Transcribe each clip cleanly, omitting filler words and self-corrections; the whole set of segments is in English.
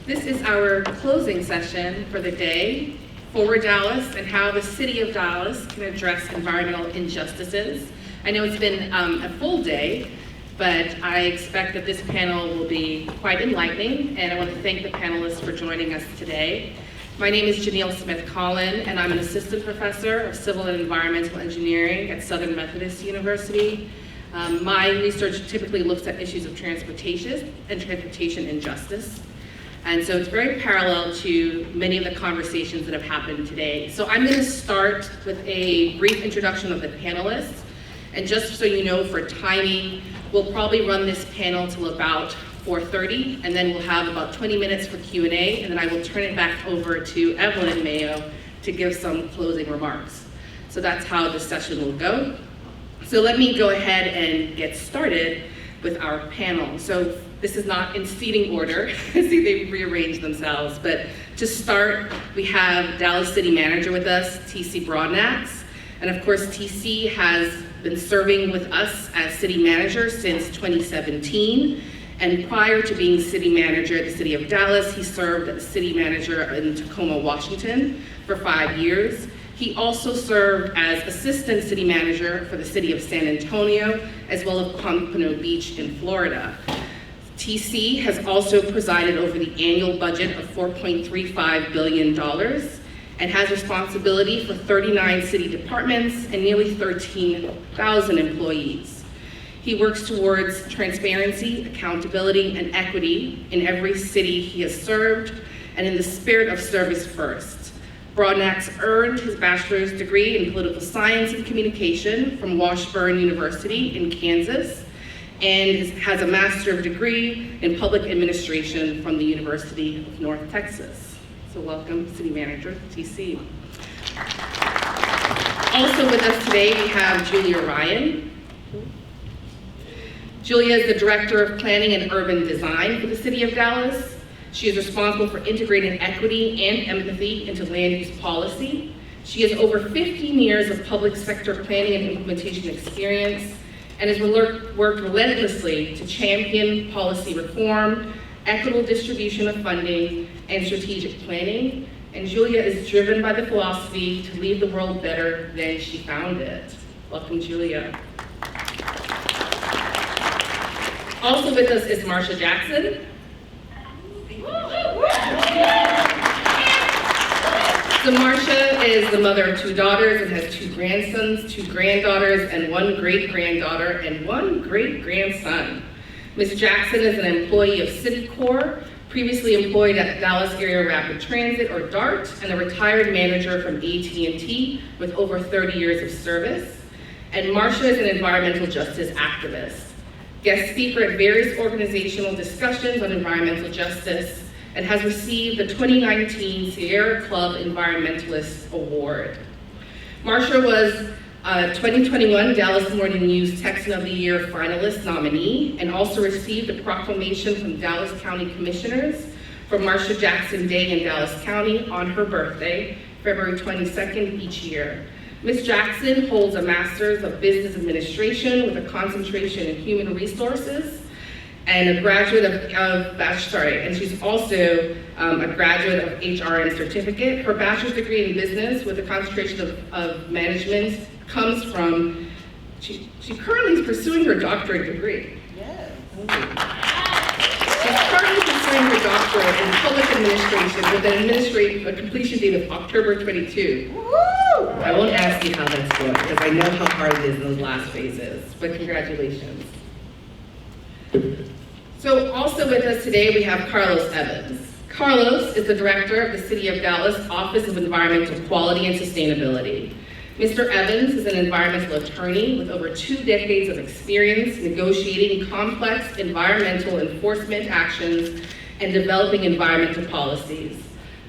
This is our closing session for the day, ForwardDallas and how the city of Dallas can address environmental injustices. I know it's been a full day, but I expect that this panel will be quite enlightening, and I want to thank the panelists for joining us today. My name is Janie Smith-Collin, and I'm an assistant professor of civil and environmental engineering at Southern Methodist University. My research typically looks at issues of transportation and transportation injustice. And so it's very parallel to many of the conversations that have happened today. So I'm going to start with a brief introduction of the panelists. And just so you know, for timing, we'll probably run this panel till about 4:30, and then we'll have about 20 minutes for Q&A, and then I will turn it back over to Evelyn Mayo to give some closing remarks. So that's how the session will go. So let me go ahead and get started with our panel. So this is not in seating order. See, they've rearranged themselves. But to start, we have Dallas City Manager with us, TC Broadnax. And of course, TC has been serving with us as City Manager since 2017. And prior to being City Manager at the City of Dallas, he served as City Manager in Tacoma, Washington for 5 years. He also served as Assistant City Manager for the City of San Antonio, as well as Pompano Beach in Florida. TC has also presided over the annual budget of $4.35 billion and has responsibility for 39 city departments and nearly 13,000 employees. He works towards transparency, accountability, and equity in every city he has served, and in the spirit of service first. Broadnax earned his bachelor's degree in political science and communication from Washburn University in Kansas, and has a master's degree in public administration from the University of North Texas. So welcome, City Manager, TC. Also with us today, we have Julia Ryan. Julia is the Director of Planning and Urban Design for the City of Dallas. She is responsible for integrating equity and empathy into land use policy. She has over 15 years of public sector planning and implementation experience, and has worked relentlessly to champion policy reform, equitable distribution of funding, and strategic planning. And Julia is driven by the philosophy to leave the world better than she found it. Welcome, Julia. Also with us is Marsha Jackson. So Marsha is the mother of 2 daughters and has 2 grandsons, 2 granddaughters, and 1 great-granddaughter and 1 great-grandson. Ms. Jackson is an employee of Citicorp, previously employed at Dallas Area Rapid Transit, or DART, and a retired manager from AT&T with over 30 years of service. And Marsha is an environmental justice activist, guest speaker at various organizational discussions on environmental justice, and has received the 2019 Sierra Club Environmentalist Award. Marsha was a 2021 Dallas Morning News Texan of the Year finalist nominee, and also received a proclamation from Dallas County Commissioners for Marsha Jackson Day in Dallas County on her birthday, February 22nd each year. Ms. Jackson holds a Master's of Business Administration with a concentration in Human Resources, and a graduate and she's also a graduate of HRM certificate. Her bachelor's degree in business with a concentration of management comes from, she currently is pursuing her doctorate degree. Yes. She's currently pursuing her doctorate in public administration with a completion date of October 22. Woo! I won't ask you how that's going, because I know how hard it is in those last phases, but congratulations. So also with us today, we have Carlos Evans. Carlos is the Director of the City of Dallas Office of Environmental Quality and Sustainability. Mr. Evans is an environmental attorney with over 2 decades of experience negotiating complex environmental enforcement actions and developing environmental policies.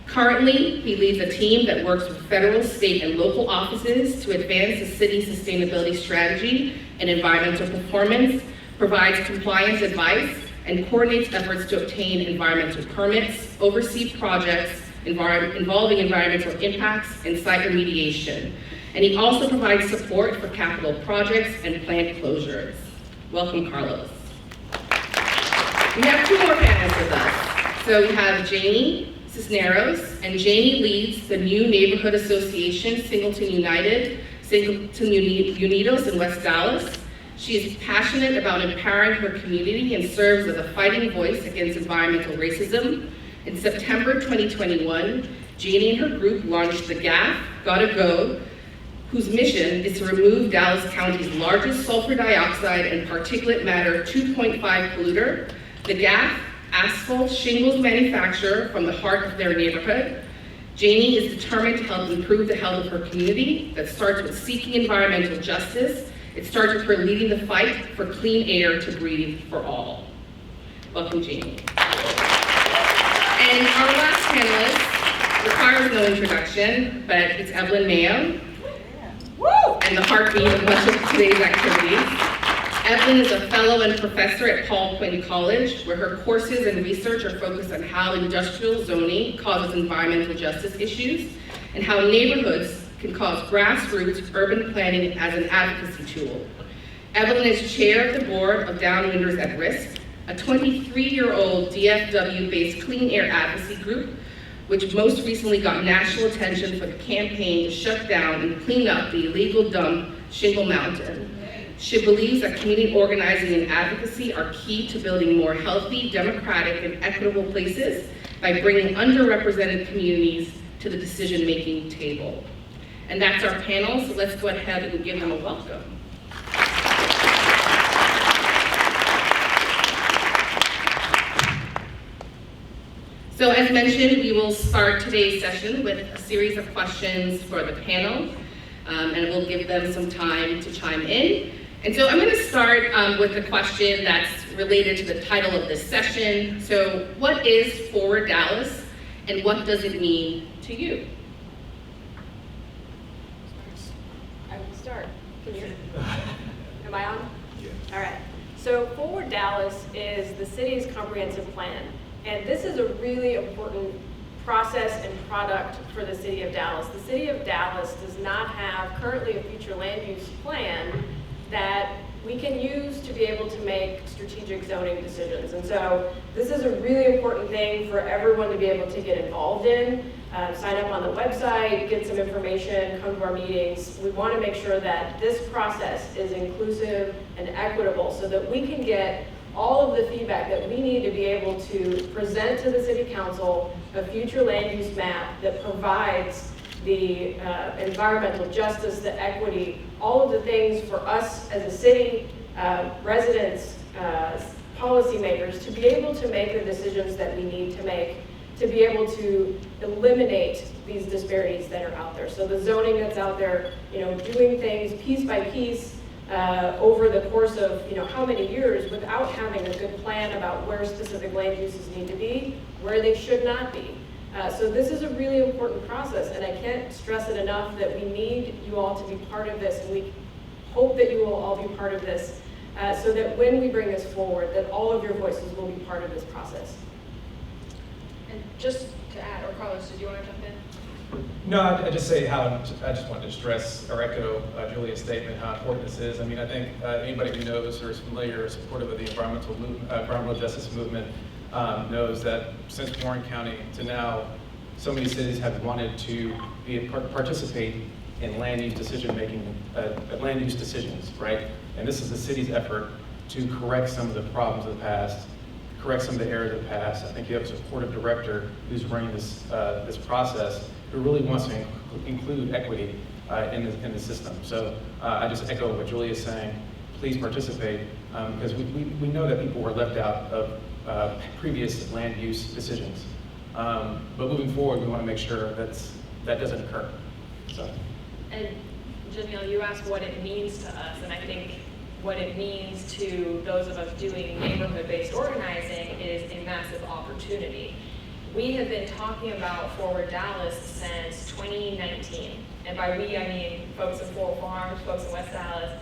Currently, he leads a team that works with federal, state, and local offices to advance the city's sustainability strategy and environmental performance, provides compliance advice, and coordinates efforts to obtain environmental permits, oversee projects involving environmental impacts, and site remediation. And he also provides support for capital projects and plant closures. Welcome, Carlos. We have 2 more panelists with us. So we have Janie Cisneros, and Janie leads the new neighborhood association, Singleton Unidos in West Dallas. She is passionate about empowering her community and serves as a fighting voice against environmental racism. In September 2021, Janie and her group launched the GAF, Gotta Go, whose mission is to remove Dallas County's largest sulfur dioxide and particulate matter 2.5 polluter, the GAF asphalt shingles manufacturer from the heart of their neighborhood. Janie is determined to help improve the health of her community. That starts with seeking environmental justice. It starts with her leading the fight for clean air to breathe for all. Welcome, Janie. And our last panelist requires no introduction, but it's Evelyn Mayo, and the heartbeat of much of today's activities. Evelyn is a fellow and professor at Paul Quinn College, where her courses and research are focused on how industrial zoning causes environmental justice issues, and how neighborhoods can cause grassroots urban planning as an advocacy tool. Evelyn is chair of the board of Downwinders at Risk, a 23-year-old DFW-based clean air advocacy group, which most recently got national attention for the campaign to shut down and clean up the illegal dump Shingle Mountain. She believes that community organizing and advocacy are key to building more healthy, democratic, and equitable places by bringing underrepresented communities to the decision-making table. And that's our panel, so let's go ahead and give them a welcome. So as mentioned, we will start today's session with a series of questions for the panel, and we'll give them some time to chime in. And so I'm going to start with a question that's related to the title of this session. So what is Forward Dallas, and what does it mean to you? I will start. Can you hear me? Am I on? Yeah. All right. So Forward Dallas is the city's comprehensive plan. And this is a really important process and product for the city of Dallas. The city of Dallas does not have currently a future land use plan that we can use to be able to make strategic zoning decisions. And so this is a really important thing for everyone to be able to get involved in. Sign up on the website, get some information, come to our meetings. We want to make sure that this process is inclusive and equitable so that we can get all of the feedback that we need to be able to present to the city council a future land use map that provides the environmental justice, the equity, all of the things for us as a city, residents, policymakers, to be able to make the decisions that we need to make, to be able to eliminate these disparities that are out there. So the zoning that's out there, doing things piece by piece, over the course of how many years without having a good plan about where specific land uses need to be, where they should not be. So this is a really important process, and I can't stress it enough that we need you all to be part of this, and we hope that you will all be part of this, so that when we bring this forward, that all of your voices will be part of this process. And just to add, or Carlos, did you want to jump in? No, I just say I just wanted to stress or echo Julia's statement, how important this is. I mean, I think anybody who knows or is familiar or supportive of the environmental justice movement knows that since Warren County to now, so many cities have wanted to participate in land use decision-making, land use decisions, right? And this is the city's effort to correct some of the problems of the past, correct some of the errors of the past. I think you have a supportive director who's running this process, who really wants to include equity in the system. So I just echo what Julia is saying. Please participate, because we know that people were left out of previous land use decisions. But moving forward, we want to make sure that doesn't occur. So. And Janelle, you asked what it means to us, and I think what it means to those of us doing neighborhood-based organizing is a massive opportunity. We have been talking about Forward Dallas since 2019. And by we, I mean folks in Floral Farms, folks in West Dallas,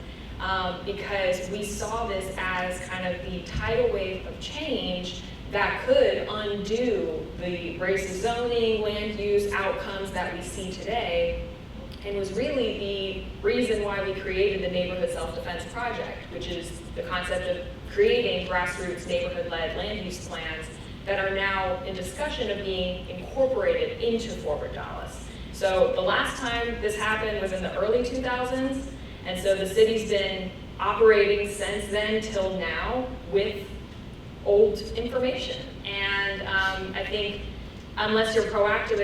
because we saw this as kind of the tidal wave of change that could undo the racist zoning, land use outcomes that we see today, and was really the reason why we created the Neighborhood Self-Defense Project, which is the concept of creating grassroots neighborhood-led land use plans that are now in discussion of being incorporated into Forward Dallas. So the last time this happened was in the early 2000s, and so the city's been operating since then till now with old information. And I think unless you're proactive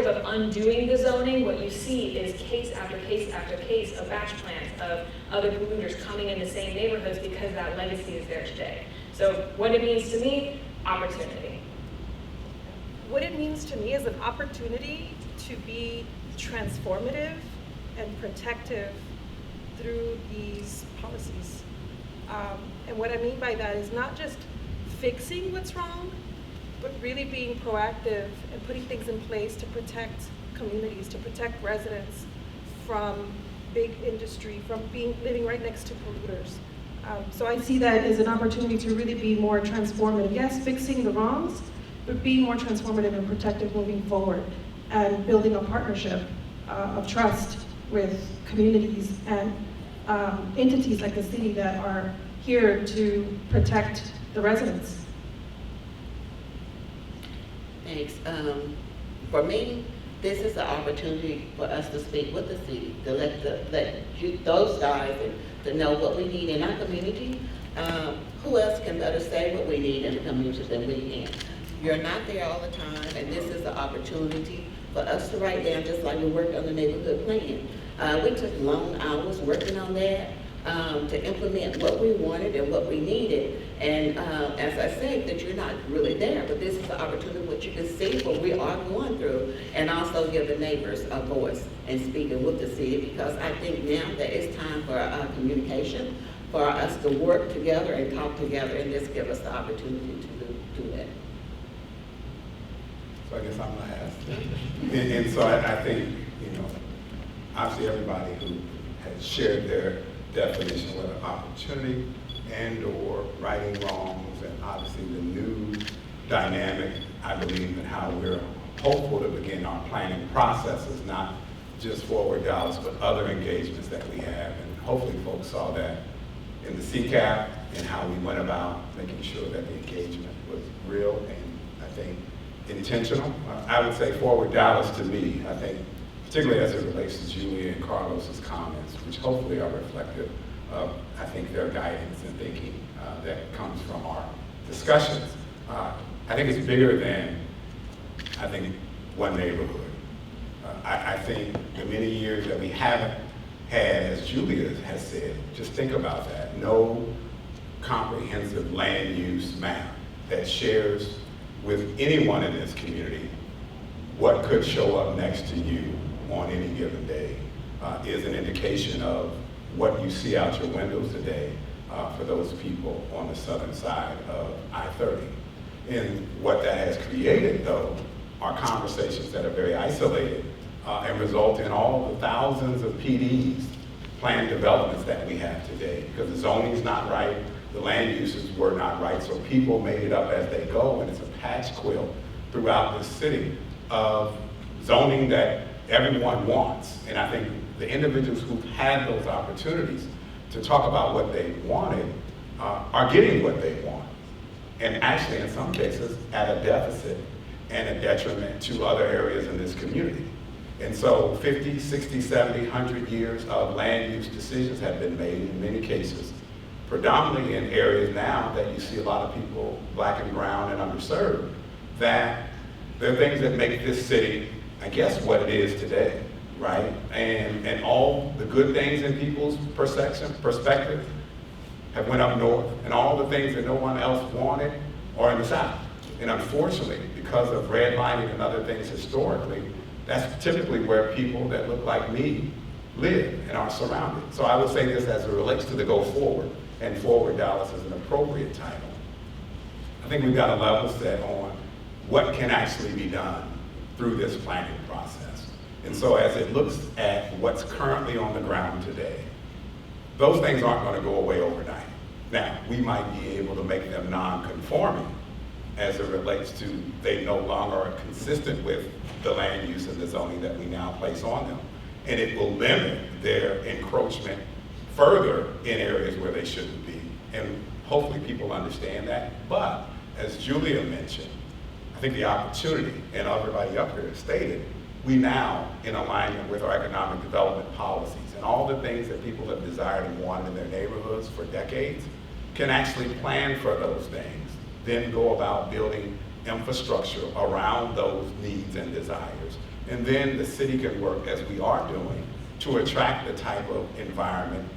of undoing the zoning, what you see is case after case after case of batch plans of other polluters coming in the same neighborhoods because that legacy is there today. So what it means to me, opportunity. What it means to me is an opportunity to be transformative and protective through these policies. And what I mean by that is not just fixing what's wrong, but really being proactive and putting things in place to protect communities, to protect residents from big industry, from living right next to polluters. So I see that as an opportunity to really be more transformative. Yes, fixing the wrongs, but being more transformative and protective moving forward, and building a partnership of trust with communities and entities like the city that are here to protect the residents. Thanks. For me, this is an opportunity for us to speak with the city, to let those guys to know what we need in our community. Who else can better say what we need in the community than we can? You're not there all the time, and this is an opportunity for us to write down, just like we worked on the neighborhood plan. We took long hours working on that to implement what we wanted and what we needed. And as I said, that you're not really there, but this is the opportunity what you can see what we are going through, and also give the neighbors a voice and speaking with the city, because I think now that it's time for communication, for us to work together and talk together, and this give us the opportunity to do that. So I guess I'm last. and so I think, obviously everybody who has shared their definition of an opportunity and or righting wrongs, and obviously the new dynamic, I believe, in how we're hopeful to begin our planning processes, not just Forward Dallas, but other engagements that we have. And hopefully folks saw that in the CCAP and how we went about making sure that the engagement was real and I think intentional. I would say Forward Dallas to me, I think, particularly as it relates to Julia and Carlos's comments, which hopefully are reflective of, I think, their guidance and thinking that comes from our discussions. I think it's bigger than, I think, one neighborhood. I think the many years that we haven't had, as Julia has said, just think about that, no comprehensive land use map that shares with anyone in this community what could show up next to you on any given day is an indication of what you see out your windows today for those people on the southern side of I-30. And what that has created, though, are conversations that are very isolated and result in all the thousands of PDs, planned developments that we have today, because the zoning's not right, the land uses were not right, so people made it up as they go, and it's a patch quilt throughout the city of zoning that everyone wants. And I think the individuals who've had those opportunities to talk about what they wanted are getting what they want. And actually, in some cases, at a deficit and a detriment to other areas in this community. And so 50, 60, 70, 100 years of land use decisions have been made in many cases, predominantly in areas now that you see a lot of people, black and brown and underserved, that there are things that make this city, I guess, what it is today, right? And all the good things in people's perspective have went up north, and all the things that no one else wanted are in the south. And unfortunately, because of redlining and other things historically, that's typically where people that look like me live and are surrounded. So I would say this as it relates to the go forward, and Forward Dallas is an appropriate title. I think we've got a level set on what can actually be done through this planning process. And so as it looks at what's currently on the ground today, those things aren't going to go away overnight. Now, we might be able to make them non-conforming as it relates to they no longer are consistent with the land use and the zoning that we now place on them. And it will limit their encroachment further in areas where they shouldn't be. And hopefully people understand that. But as Julia mentioned, I think the opportunity, and everybody up here has stated, we now, in alignment with our economic development policies and all the things that people have desired and wanted in their neighborhoods for decades, can actually plan for those things, then go about building infrastructure around those needs and desires. And then the city can work, as we are doing, to attract the type of environment,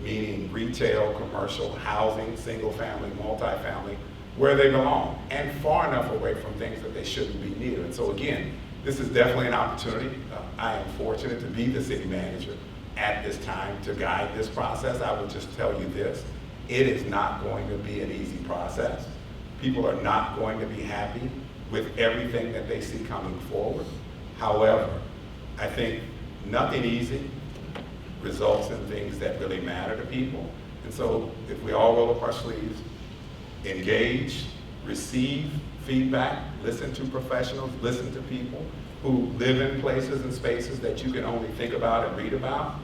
meaning retail, commercial, housing, single family, multifamily, where they belong, and far enough away from things that they shouldn't be near. And so again, this is definitely an opportunity. I am fortunate to be the city manager at this time to guide this process. I would just tell you this, it is not going to be an easy process. People are not going to be happy with everything that they see coming forward. However, I think nothing easy results in things that really matter to people. And so if we all roll up our sleeves, engage, receive feedback, listen to professionals, listen to people who live in places and spaces that you can only think about and read about,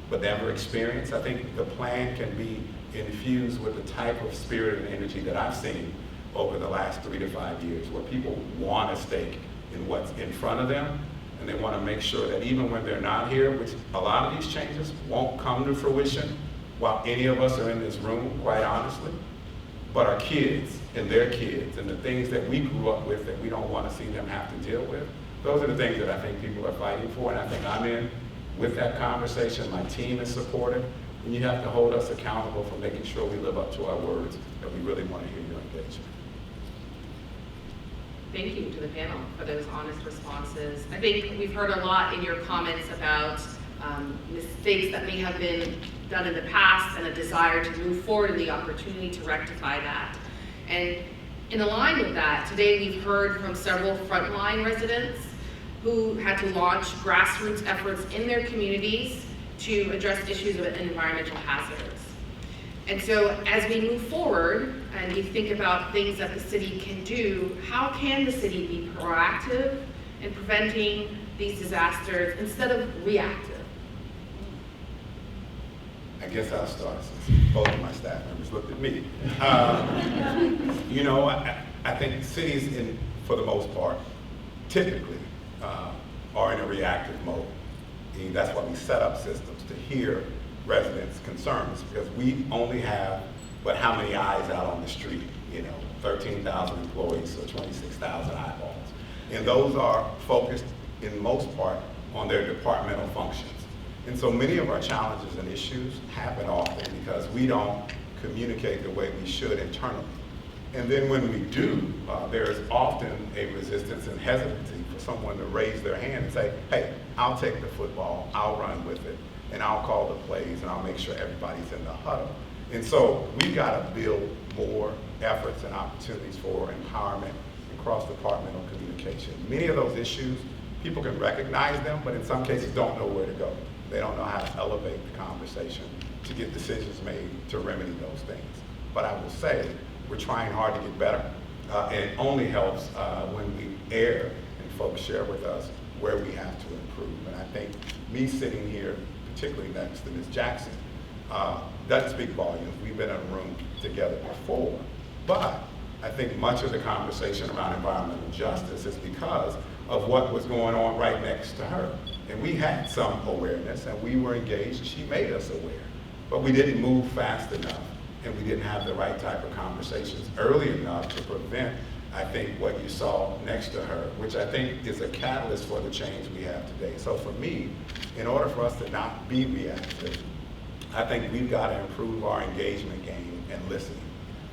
but never experience. I think the plan can be infused with the type of spirit and energy that I've seen over the last 3 to 5 years, where people want a stake in what's in front of them, and they want to make sure that even when they're not here, which a lot of these changes won't come to fruition while any of us are in this room, quite honestly, but our kids and their kids and the things that we grew up with that we don't want to see them have to deal with, those are the things that I think people are fighting for, and I think I'm in with that conversation. My team is supportive, and you have to hold us accountable for making sure we live up to our words, that we really want to hear your engagement. Thank you to the panel for those honest responses. I think we've heard a lot in your comments about mistakes that may have been done in the past and a desire to move forward and the opportunity to rectify that. And in line with that, today we've heard from several frontline residents who had to launch grassroots efforts in their communities to address issues of environmental hazards. And so as we move forward and we think about things that the city can do, how can the city be proactive in preventing these disasters instead of reactive? I guess I'll start since both of my staff members looked at me. You know, I think cities, for the most part, typically are in a reactive mode. And that's why we set up systems to hear residents' concerns, because we only have, but how many eyes out on the street? You know, 13,000 employees, so 26,000 eyeballs. And those are focused, in most part, on their departmental functions. And so many of our challenges and issues happen often because we don't communicate the way we should internally. And then when we do, there's often a resistance and hesitancy for someone to raise their hand and say, hey, I'll take the football, I'll run with it, and I'll call the plays, and I'll make sure everybody's in the huddle. And so we've got to build more efforts and opportunities for empowerment and cross-departmental communication. Many of those issues, people can recognize them, but in some cases don't know where to go. They don't know how to elevate the conversation to get decisions made to remedy those things. But I will say, we're trying hard to get better, and it only helps when we air and folks share with us where we have to improve. And I think me sitting here, particularly next to Ms. Jackson, doesn't speak volumes. We've been in a room together before, but I think much of the conversation around environmental justice is because of what was going on right next to her. And we had some awareness, and we were engaged, and she made us aware. But we didn't move fast enough, and we didn't have the right type of conversations early enough to prevent, I think, what you saw next to her, which I think is a catalyst for the change we have today. So for me, in order for us to not be reactive, I think we've got to improve our engagement game and listening.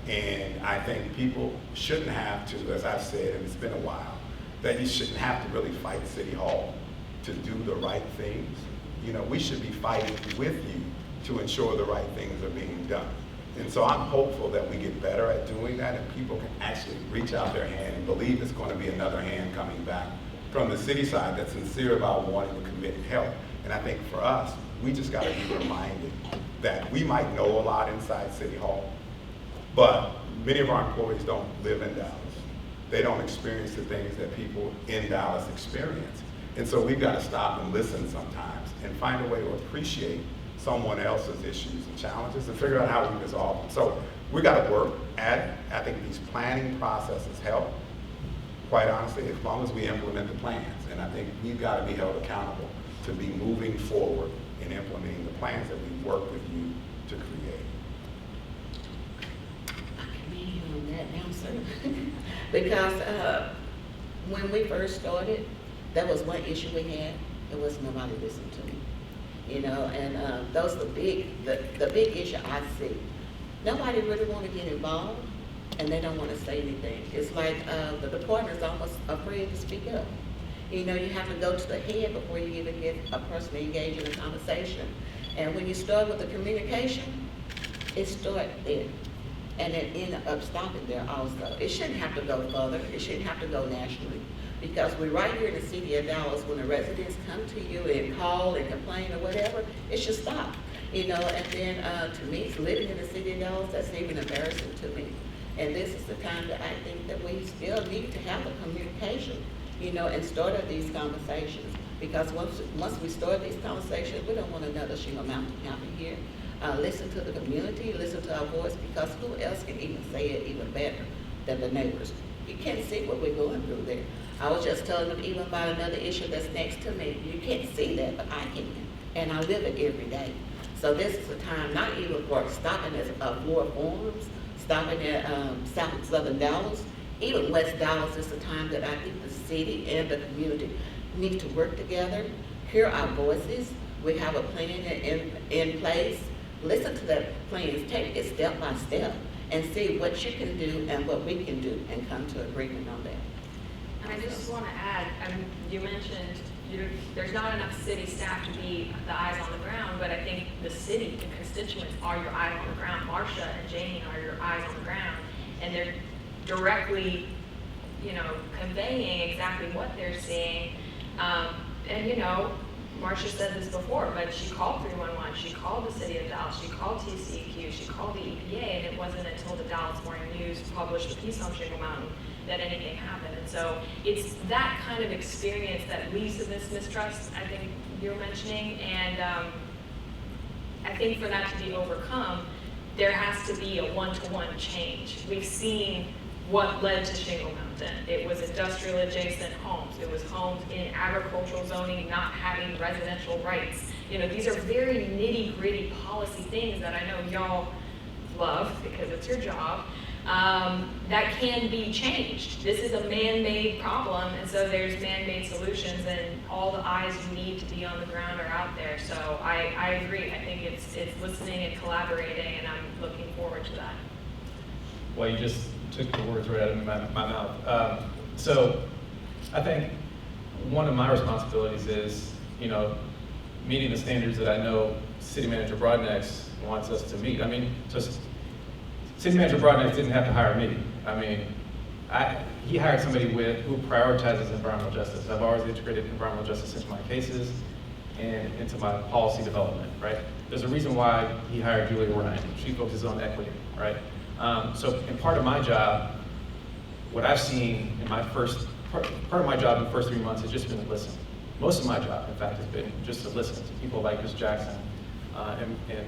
And I think people shouldn't have to, as I've said, and it's been a while, that you shouldn't have to really fight City Hall to do the right things. You know, we should be fighting with you to ensure the right things are being done. And so I'm hopeful that we get better at doing that, and people can actually reach out their hand and believe it's going to be another hand coming back from the city side that's sincere about wanting to commit and help. And I think for us, we just got to be reminded that we might know a lot inside City Hall, but many of our employees don't live in Dallas. They don't experience the things that people in Dallas experience. And so we've got to stop and listen sometimes and find a way to appreciate someone else's issues and challenges and figure out how we resolve them. So we gotta work at it. I think these planning processes help, quite honestly, as long as we implement the plans. And I think we've gotta be held accountable to be moving forward in implementing the plans that we've worked with you to create. I can be here on that now, sir. Because when we first started, that was one issue we had. It was nobody listened to me. You know, and those are the big issue I see. Nobody really want to get involved, and they don't want to say anything. It's like the department is almost afraid to speak up. You know, you have to go to the head before you even get a person to engage in a conversation. And when you start with the communication, it starts there. And it ends up stopping there also. It shouldn't have to go further. It shouldn't have to go nationally. Because we're right here in the city of Dallas, when the residents come to you and call and complain or whatever, it should stop. You know, and then to me, living in the city of Dallas, that's even embarrassing to me. And this is the time that I think that we still need to have a communication, you know, and start up these conversations. Because once we start these conversations, we don't want another Shingle Mountain happen here. Listen to the community, listen to our voice, because who else can even say it even better than the neighbors? You can't see what we're going through there. I was just telling them even about another issue that's next to me. You can't see that, but I can, and I live it every day. So this is a time not even for stopping at Florida Forums, stopping at Southern Dallas, even West Dallas is the time that I think the city and the community need to work together, hear our voices. We have a plan in place. Listen to that plan, take it step by step, and see what you can do and what we can do, and come to agreement on that. And I just want to add, you mentioned there's not enough city staff to be the eyes on the ground, but I think the city, the constituents are your eyes on the ground. Marsha and Janie are your eyes on the ground, and they're directly, you know, conveying exactly what they're seeing. And you know, Marsha said this before, but she called 311, she called the city of Dallas, she called TCEQ, she called the EPA, and it wasn't until the Dallas Morning News published a piece on Shingle Mountain that anything happened. And so it's that kind of experience that leads to this mistrust, I think you're mentioning, and I think for that to be overcome, there has to be a one-to-one change. We've seen what led to Shingle Mountain. It was industrial adjacent homes. It was homes in agricultural zoning not having residential rights. You know, these are very nitty-gritty policy things that I know y'all love because it's your job, that can be changed. This is a man-made problem, and so there's man-made solutions, and all the eyes you need to be on the ground are out there. So I agree. I think it's listening and collaborating, and I'm looking forward to that. Well, you just took the words right out of my mouth. So I think one of my responsibilities is, you know, meeting the standards that I know City Manager Broadnax wants us to meet. I mean, just City Manager Broadnax didn't have to hire me. I mean, he hired somebody who prioritizes environmental justice. I've always integrated environmental justice into my cases and into my policy development, right? There's a reason why he hired Julia Ryan. She focuses on equity, right? So in part of my job, what I've seen in my part of my job in the first 3 months has just been to listen. Most of my job, in fact, has been just to listen to people like Ms. Jackson and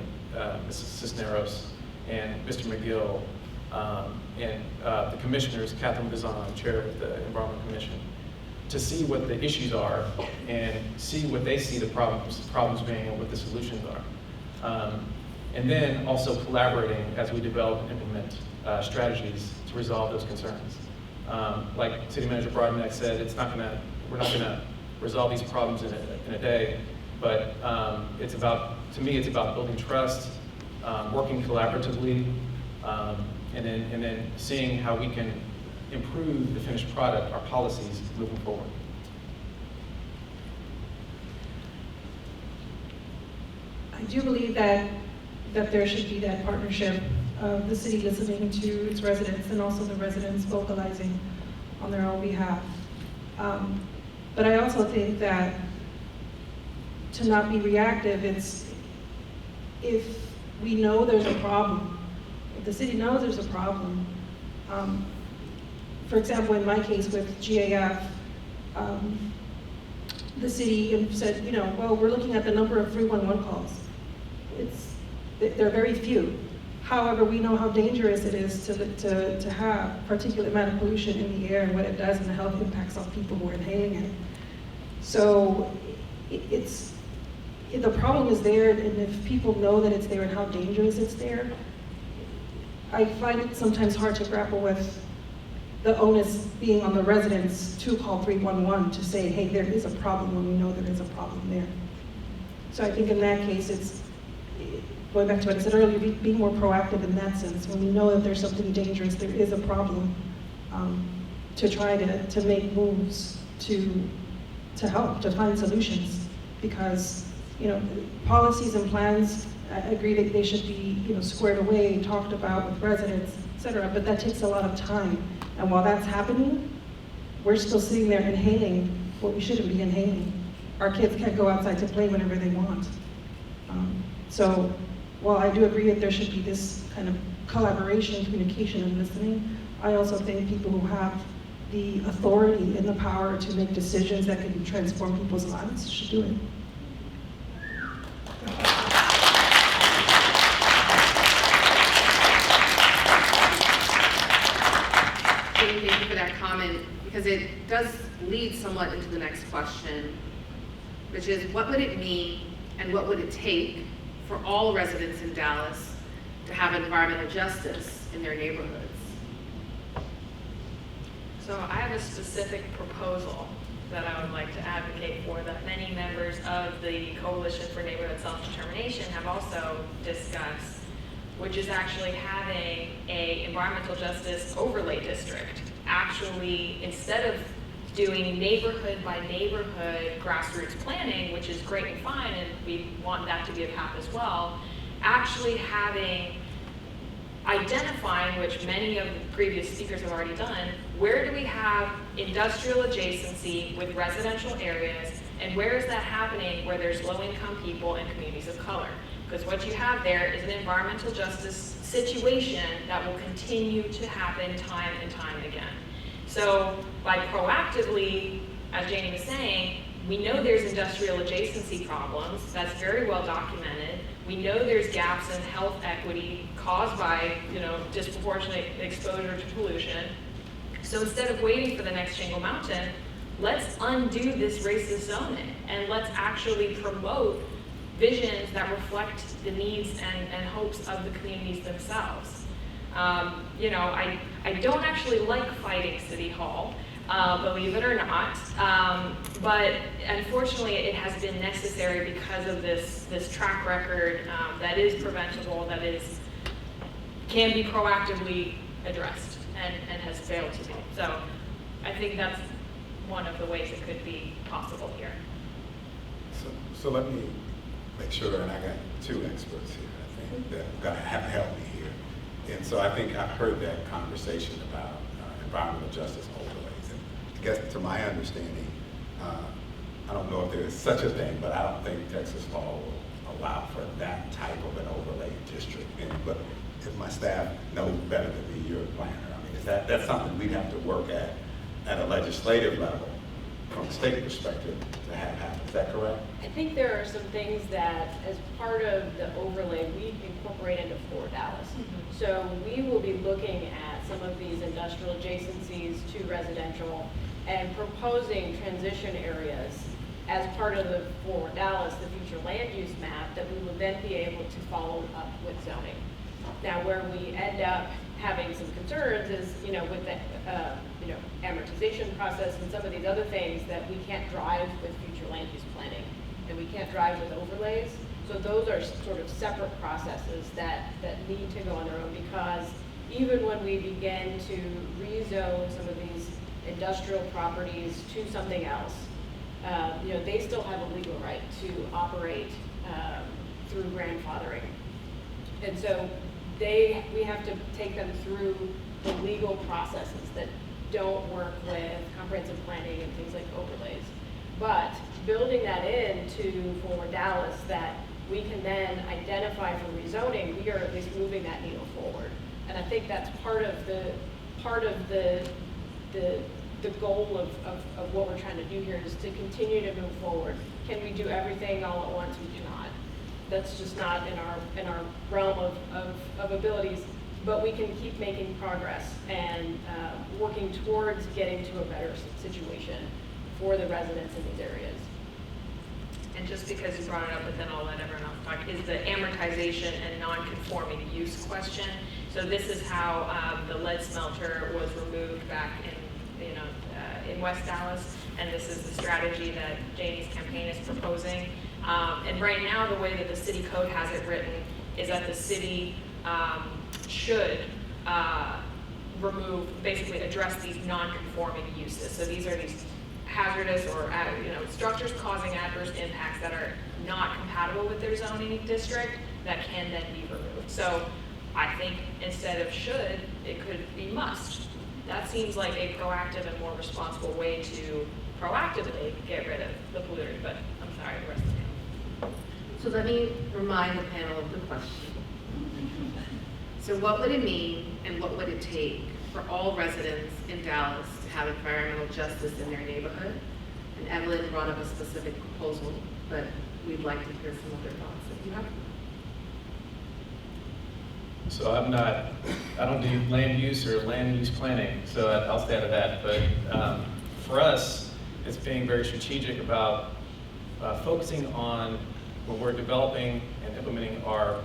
Mrs. Cisneros and Mr. McGill and the commissioners, Catherine Bazan, chair of the Environmental Commission, to see what the issues are and see what they see the problems being and what the solutions are. And then also collaborating as we develop and implement strategies to resolve those concerns. Like City Manager Broadnax said, we're not gonna resolve these problems in a day, but to me, it's about building trust, working collaboratively, and then seeing how we can improve the finished product, our policies moving forward. I do believe that there should be that partnership of the city listening to its residents and also the residents vocalizing on their own behalf. But I also think that to not be reactive, if we know there's a problem, if the city knows there's a problem, for example, in my case with GAF, the city said, you know, well, we're looking at the number of 311 calls. They're very few. However, we know how dangerous it is to have particulate matter pollution in the air and what it does and the health impacts on people who are inhaling it. So the problem is there, and if people know that it's there and how dangerous it's there, I find it sometimes hard to grapple with the onus being on the residents to call 311 to say, hey, there is a problem when we know there is a problem there. So I think in that case, it's going back to what I said earlier, being more proactive in that sense. When we know that there's something dangerous, there is a problem, to try to make moves to help, to find solutions. Because, policies and plans, I agree that they should be, squared away, talked about with residents, et cetera, but that takes a lot of time. And while that's happening, we're still sitting there inhaling what we shouldn't be inhaling. Our kids can't go outside to play whenever they want. So while I do agree that there should be this kind of collaboration, communication, and listening, I also think people who have the authority and the power to make decisions that can transform people's lives should do it. Thank you for that comment, because it does lead somewhat into the next question, which is what would it mean and what would it take for all residents in Dallas to have environmental justice in their neighborhoods? So I have a specific proposal that I would like to advocate for that many members of the Coalition for Neighborhood Self-Determination have also discussed, which is actually having an environmental justice overlay district. Actually, instead of doing neighborhood by neighborhood grassroots planning, which is great and fine, and we want that to be a path as well, actually identifying, which many of the previous speakers have already done, where do we have industrial adjacency with residential areas, and where is that happening where there's low-income people and communities of color? Because what you have there is an environmental justice situation that will continue to happen time and time again. So by proactively, as Janie was saying, we know there's industrial adjacency problems, that's very well documented. We know there's gaps in health equity caused by, disproportionate exposure to pollution. So instead of waiting for the next Shingle Mountain, let's undo this racist zoning and let's actually promote visions that reflect the needs and hopes of the communities themselves. I don't actually like fighting City Hall, believe it or not, but unfortunately it has been necessary because of this track record that is preventable, that can be proactively addressed and has failed to be. So I think that's one of the ways it could be possible here. So let me make sure, and I got two experts here, I think, that are gonna have to help me here. And so I think I've heard that conversation about environmental justice overlays. And I guess to my understanding, I don't know if there is such a thing, but I don't think Texas law will allow for that type of an overlay district. But if my staff knows better than me, you're a planner. I mean, that's something we'd have to work at a legislative level from a state perspective to have happen. Is that correct? I think there are some things that, as part of the overlay, we incorporate into ForwardDallas. So we will be looking at some of these industrial adjacencies to residential and proposing transition areas as part of the ForwardDallas, the future land use map, that we will then be able to follow up with zoning. Now, where we end up having some concerns is, with the, amortization process and some of these other things that we can't drive with future land use planning, and we can't drive with overlays. So those are sort of separate processes that need to go on their own, because even when we begin to rezone some of these industrial properties to something else, they still have a legal right to operate through grandfathering. And so we have to take them through the legal processes that don't work with comprehensive planning and things like overlays. But building that into ForwardDallas, that we can then identify for rezoning, we are at least moving that needle forward. And I think that's part of the goal of what we're trying to do here, is to continue to move forward. Can we do everything all at once? We do not. That's just not in our realm of abilities, but we can keep making progress and working towards getting to a better situation for the residents in these areas. And just because you brought it up, but then I'll let everyone else talk, is the amortization and non-conforming use question. So this is how the lead smelter was removed back in West Dallas, and this is the strategy that Janie's campaign is proposing. And right now, the way that the city code has it written is that the city should basically address these non-conforming uses. So these are these hazardous or structures causing adverse impacts that are not compatible with their zoning district that can then be removed. So I think instead of should, it could be must. That seems like a proactive and more responsible way to proactively get rid of the polluter, but I'm sorry, the rest of you. So let me remind the panel of the question. So what would it mean and what would it take for all residents in Dallas to have environmental justice in their neighborhood? And Evelyn brought up a specific proposal, but we'd like to hear some other thoughts if you have. So I don't do land use or land use planning, so I'll stay out of that. But for us, it's being very strategic about focusing on when we're developing and implementing our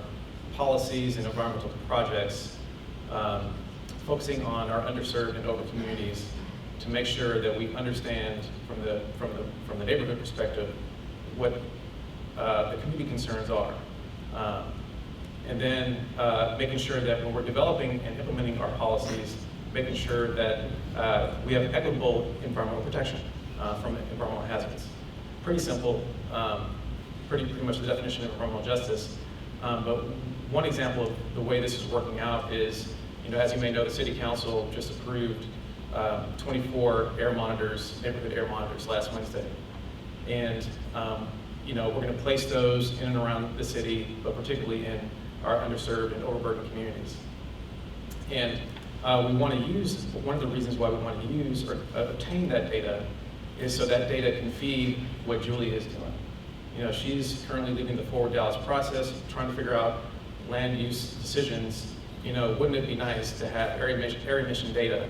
policies and environmental projects, focusing on our underserved and over communities to make sure that we understand from the neighborhood perspective what the community concerns are. And then making sure that when we're developing and implementing our policies, making sure that we have equitable environmental protection from environmental hazards. Pretty simple, pretty much the definition of environmental justice. But one example of the way this is working out is, as you may know, the City Council just approved 24 air monitors, neighborhood air monitors last Wednesday. And we're going to place those in and around the city, but particularly in our underserved and overburdened communities. And we want to use, one of the reasons why we want to use or obtain that data is so that data can feed what Julie is doing. She's currently leading the ForwardDallas process, trying to figure out land use decisions. Wouldn't it be nice to have area emission data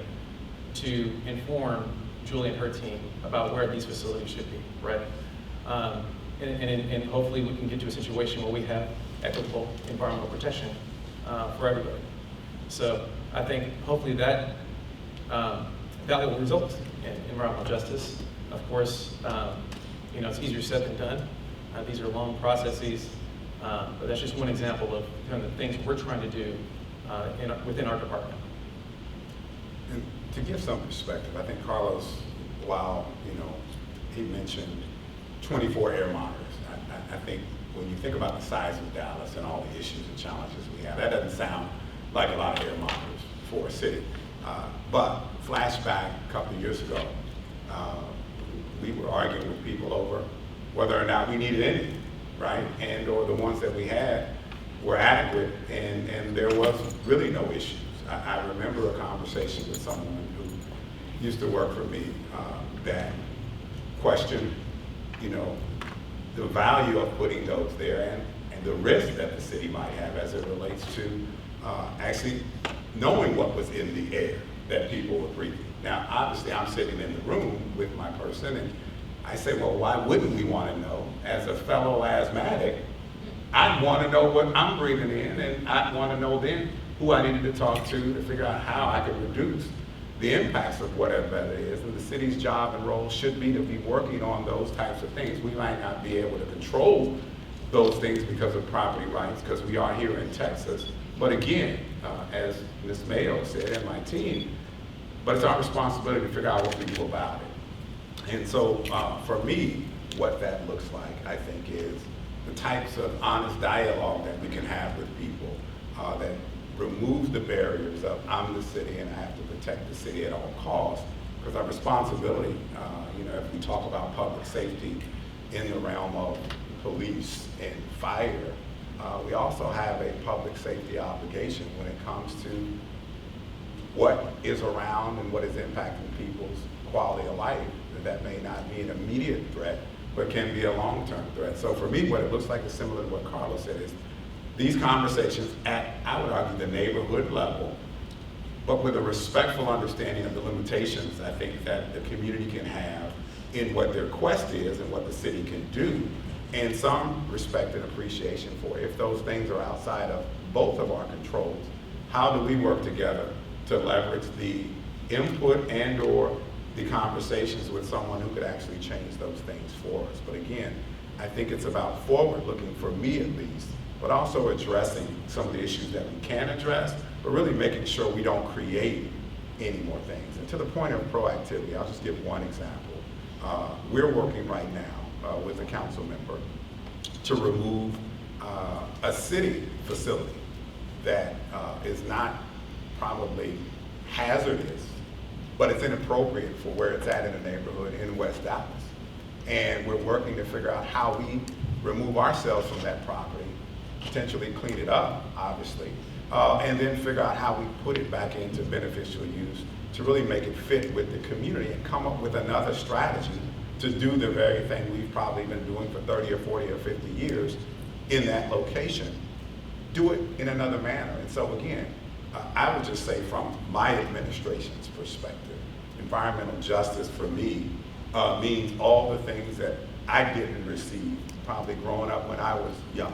to inform Julie and her team about where these facilities should be, right? And hopefully we can get to a situation where we have equitable environmental protection for everybody. So I think hopefully that will result in environmental justice. Of course, it's easier said than done. These are long processes, but that's just one example of kind of the things we're trying to do within our department. And to give some perspective, I think Carlos, while he mentioned 24 air monitors, I think when you think about the size of Dallas and all the issues and challenges we have, that doesn't sound like a lot of air monitors for a city. But flashback a couple of years ago, we were arguing with people over whether or not we needed any, right? And or the ones that we had were adequate, and there was really no issues. I remember a conversation with someone who used to work for me that questioned, the value of putting those there and the risk that the city might have as it relates to actually knowing what was in the air that people were breathing. Now, obviously, I'm sitting in the room with my person, and I say, well, why wouldn't we want to know? As a fellow asthmatic, I'd want to know what I'm breathing in, and I'd want to know then who I needed to talk to figure out how I could reduce the impacts of whatever that is. And the city's job and role should be to be working on those types of things. We might not be able to control those things because of property rights, because we are here in Texas. But again, as Ms. Mayo said, and my team, but it's our responsibility to figure out what we do about it. And so for me, what that looks like, I think, is the types of honest dialogue that we can have with people that removes the barriers of I'm the city and I have to protect the city at all costs. Because our responsibility, if we talk about public safety in the realm of police and fire, we also have a public safety obligation when it comes to what is around and what is impacting people's quality of life. That may not be an immediate threat, but can be a long-term threat. So for me, what it looks like is similar to what Carlos said, is these conversations at, I would argue, the neighborhood level, but with a respectful understanding of the limitations I think that the community can have in what their quest is and what the city can do, and some respect and appreciation for if those things are outside of both of our controls, how do we work together to leverage the input and or the conversations with someone who could actually change those things for us. But again, I think it's about forward looking, for me at least, but also addressing some of the issues that we can address, but really making sure we don't create any more things. And to the point of proactivity, I'll just give one example. We're working right now with a council member to remove a city facility that is not probably hazardous, but it's inappropriate for where it's at in a neighborhood in West Dallas. And we're working to figure out how we remove ourselves from that property, potentially clean it up, obviously, and then figure out how we put it back into beneficial use to really make it fit with the community and come up with another strategy to do the very thing we've probably been doing for 30 or 40 or 50 years in that location. Do it in another manner. And so again, I would just say from my administration's perspective, environmental justice for me means all the things that I didn't receive probably growing up when I was young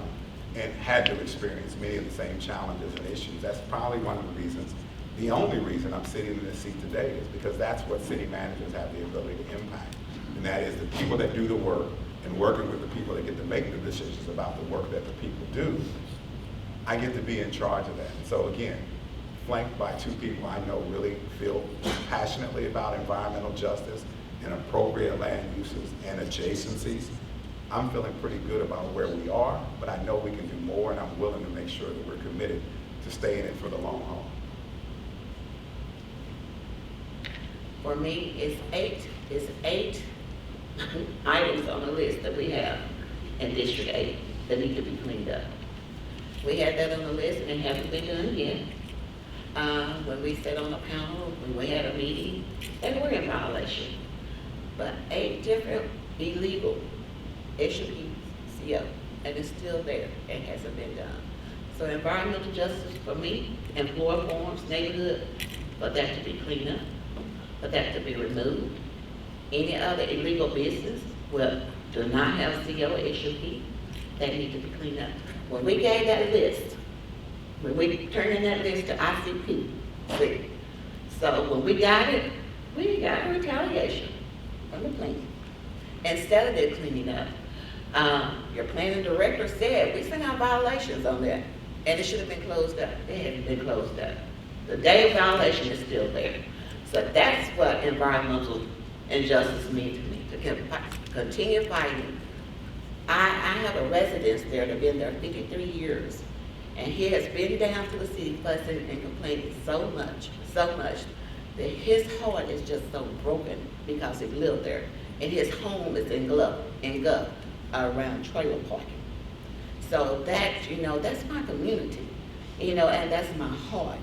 and had to experience many of the same challenges and issues. That's probably one of the reasons, the only reason I'm sitting in this seat today, is because that's what city managers have the ability to impact. And that is the people that do the work and working with the people that get to make the decisions about the work that the people do. I get to be in charge of that. And so again, flanked by two people I know really feel passionately about environmental justice and appropriate land uses and adjacencies, I'm feeling pretty good about where we are, but I know we can do more, and I'm willing to make sure that we're committed to stay in it for the long haul. For me, it's eight items on the list that we have in District 8 that need to be cleaned up. We had that on the list and it hasn't been done yet. When we sat on the panel, when we had a meeting, and we're in violation. But 8 different illegal HPCO, and it's still there and hasn't been done. So environmental justice for me, and floor forms, neighborhood, for that to be cleaned up, for that to be removed. Any other illegal business do not have CO or HOP, that need to be cleaned up. When we gave that list, when we turned in that list to ICP, so when we got it, we got a retaliation from the plan. Instead of it cleaning up, your planning director said, we sent out violations on that, and it should have been closed up. It hadn't been closed up. The day of violation is still there. So that's what environmental injustice means to me, to continue fighting. I have a residence there that been there 53 years, and he has been down to the city fussing and complaining so much, that his heart is just so broken because he lived there, and his home is engulfed around trailer parking. So that, that's my community, and that's my heart.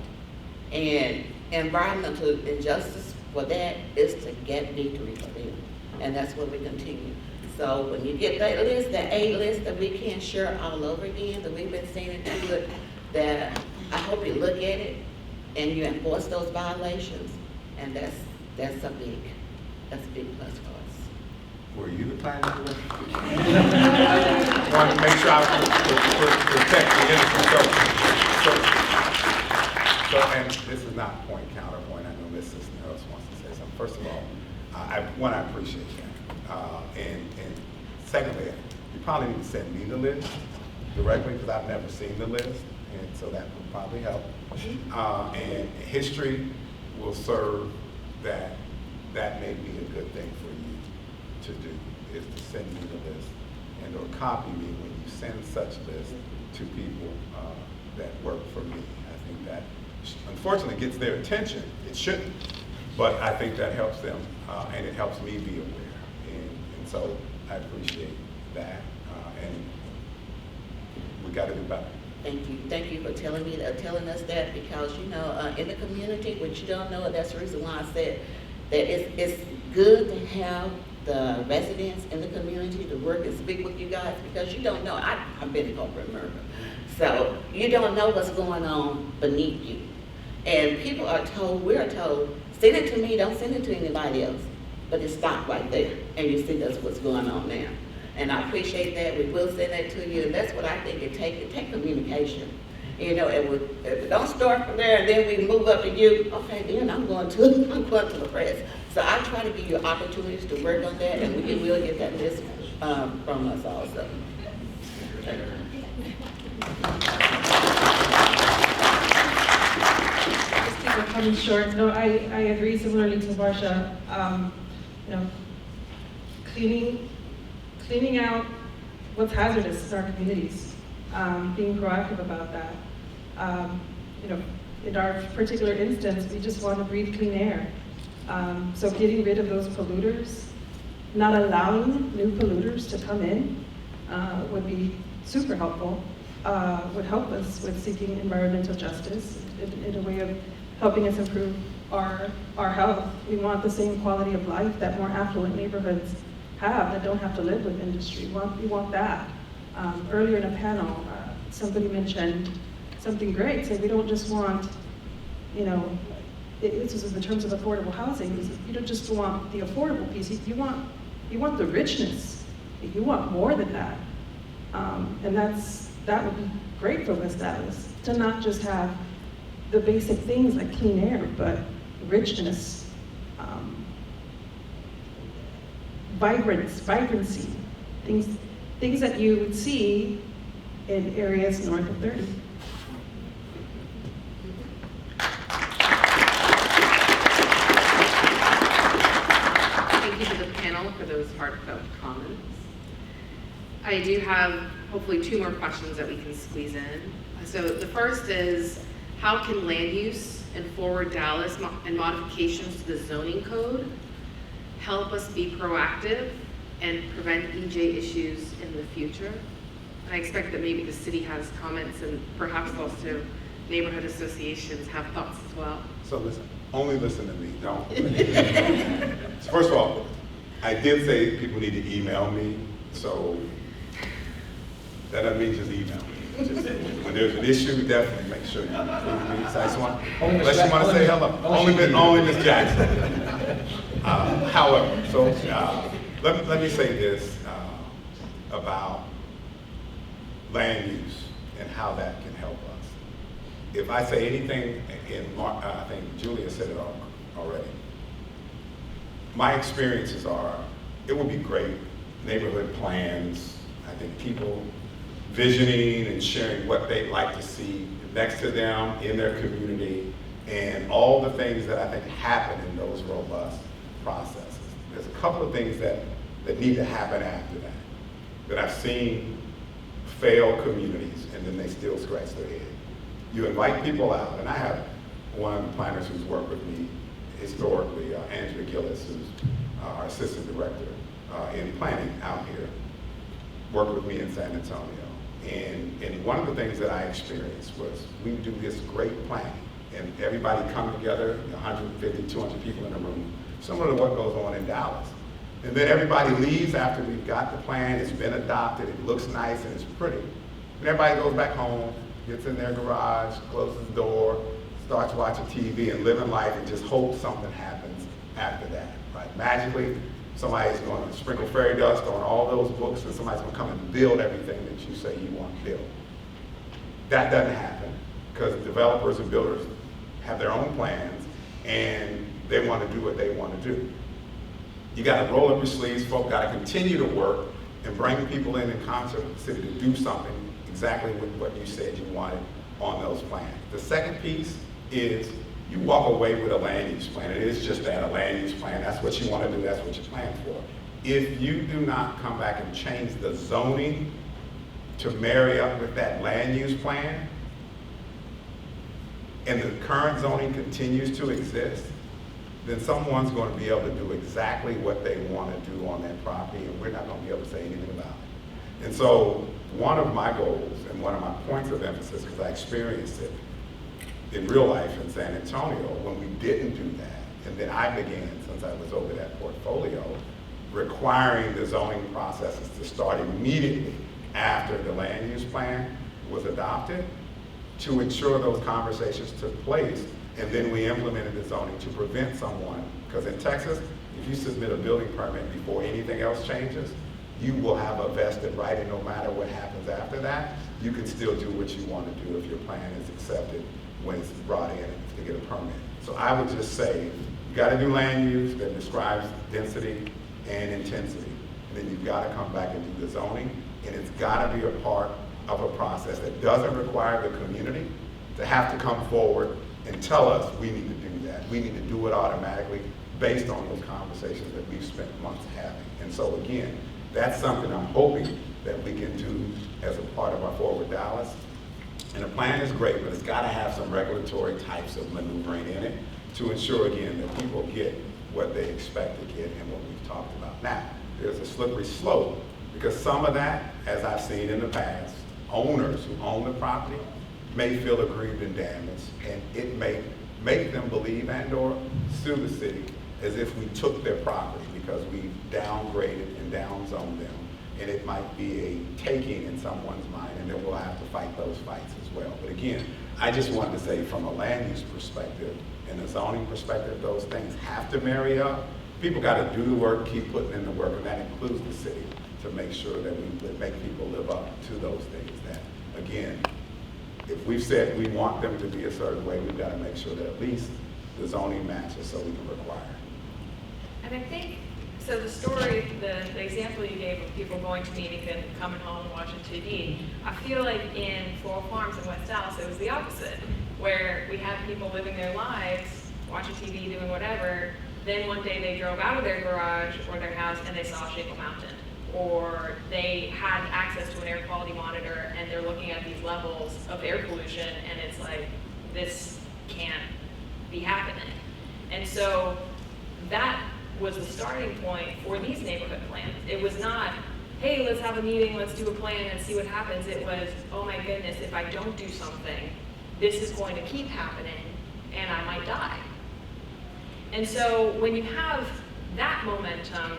And environmental injustice for that is to get victory for them, and that's what we continue. So when you get that list, that A list that we can't share all over again, that we've been saying to it, that I hope you look at it and you enforce those violations, and that's a big plus for us. Were you the planning director? I wanted to make sure I protect the innocent. So, and this is not point counterpoint. I know Ms. Cisneros wants to say something. First of all, I appreciate that. And secondly, you probably need to send me the list directly, because I've never seen the list, and so that would probably help. And history will serve that may be a good thing for you to do, is to send me the list and or copy me when you send such lists to people that work for me. I think that unfortunately gets their attention. It shouldn't, but I think that helps them, and it helps me be aware. And so I appreciate that, and we got to do better. Thank you for telling us that, because in the community, what you don't know, that's the reason why I said that it's good to have the residents in the community to work and speak with you guys, because you don't know. I've been in corporate America, so you don't know what's going on beneath you. And people are told, we are told, send it to me, don't send it to anybody else. But it stopped right there, and you see that's what's going on now. And I appreciate that. We will send that to you, and that's what I think it takes communication. You know, and if we don't start from there and then we move up to you, okay, then I'm going to the press. So I try to give you opportunities to work on that, and we will get that list from us also. Just keep it coming short. No, I agree similarly to Marsha. You know, cleaning out what's hazardous in our communities, being proactive about that. You know, in our particular instance, we just want to breathe clean air. So getting rid of those polluters, not allowing new polluters to come in would be super helpful, would help us with seeking environmental justice in a way of helping us improve our health. We want the same quality of life that more affluent neighborhoods have that don't have to live with industry. We want that. Earlier in a panel, somebody mentioned something great. Say we don't just want, you know, it's just in terms of affordable housing. You don't just want the affordable piece. You want the richness. You want more than that, and that would be great for West Dallas to not just have the basic things like clean air, but richness, vibrancy, things that you would see in areas north of 30. Thank you to the panel for those heartfelt comments. I do have hopefully 2 more questions that we can squeeze in. So the first is, how can land use and Forward Dallas and modifications to the zoning code help us be proactive and prevent EJ issues in the future? And I expect that maybe the city has comments, and perhaps also neighborhood associations have thoughts as well. So listen, only listen to me, don't. So first of all, I did say people need to email me, so that doesn't mean just email me. Just, when there's an issue, definitely make sure you include me. So I just want, unless you want to say hello, only Ms. Jackson. However, so let me say this about land use and how that can help us. If I say anything, I think Julia said it already. My experiences are, it would be great, neighborhood plans, I think people visioning and sharing what they'd like to see next to them in their community, and all the things that I think happen in those robust processes. There's a couple of things that need to happen after that I've seen fail communities, and then they still scratch their head. You invite people out, and I have one of the planners who's worked with me historically, Andrea Gillis, who's our assistant director in planning out here, worked with me in San Antonio. And one of the things that I experienced was we do this great planning, and everybody come together, 150, 200 people in a room, similar to what goes on in Dallas. And then everybody leaves after we've got the plan, it's been adopted, it looks nice and it's pretty. And everybody goes back home, gets in their garage, closes the door, starts watching TV and living life, and just hopes something happens after that, right? Magically, somebody's going to sprinkle fairy dust on all those books, and somebody's going to come and build everything that you say you want built. That doesn't happen, because developers and builders have their own plans, and they want to do what they want to do. You got to roll up your sleeves, folks got to continue to work and bring people in concert with the city to do something exactly with what you said you wanted on those plans. The second piece is you walk away with a land use plan. It is just that, a land use plan. That's what you want to do, that's what you plan for. If you do not come back and change the zoning to marry up with that land use plan, and the current zoning continues to exist, then someone's going to be able to do exactly what they want to do on that property, and we're not going to be able to say anything about it. And so one of my goals and one of my points of emphasis, because I experienced it in real life in San Antonio when we didn't do that, and then I began, since I was over that portfolio, requiring requiring the zoning processes to start immediately after the land use plan was adopted to ensure those conversations took place, and then we implemented the zoning to prevent someone, because in Texas, if you submit a building permit before anything else changes, you will have a vested right, and no matter what happens after that, you can still do what you want to do if your plan is accepted when it's brought in to get a permit. So I would just say, you gotta do land use that describes density and intensity. And then you've gotta come back and do the zoning, and it's gotta be a part of a process that doesn't require the community to have to come forward and tell us we need to do that. We need to do it automatically based on those conversations that we've spent months having. And so again, that's something I'm hoping that we can do as a part of our Forward Dallas. And the plan is great, but it's gotta have some regulatory types of maneuvering in it to ensure, again, that people get what they expect to get and what we've talked about. Now, there's a slippery slope, because some of that, as I've seen in the past, owners who own the property may feel aggrieved and damaged, and it may make them believe and or sue the city as if we took their property because we downgraded and downzoned them, and it might be a taking in someone's mind, and then we'll have to fight those fights as well. But again, I just wanted to say from a land use perspective and a zoning perspective, those things have to marry up. People gotta do the work, keep putting in the work, and that includes the city, to make sure that we make people live up to those things that, again, if we've said we want them to be a certain way, we've got to make sure that at least the zoning matches so we can require it. And I think, so the story, the example you gave of people going to meetings and coming home and watching TV, I feel like in Floral Farms in West Dallas, it was the opposite, where we had people living their lives, watching TV, doing whatever, then one day they drove out of their garage or their house and they saw Shingle Mountain. Or they had access to an air quality monitor and they're looking at these levels of air pollution and it's like, this can't be happening. And so that was the starting point for these neighborhood plans. It was not, hey, let's have a meeting, let's do a plan and see what happens. It was, oh my goodness, if I don't do something, this is going to keep happening and I might die. And so when you have that momentum,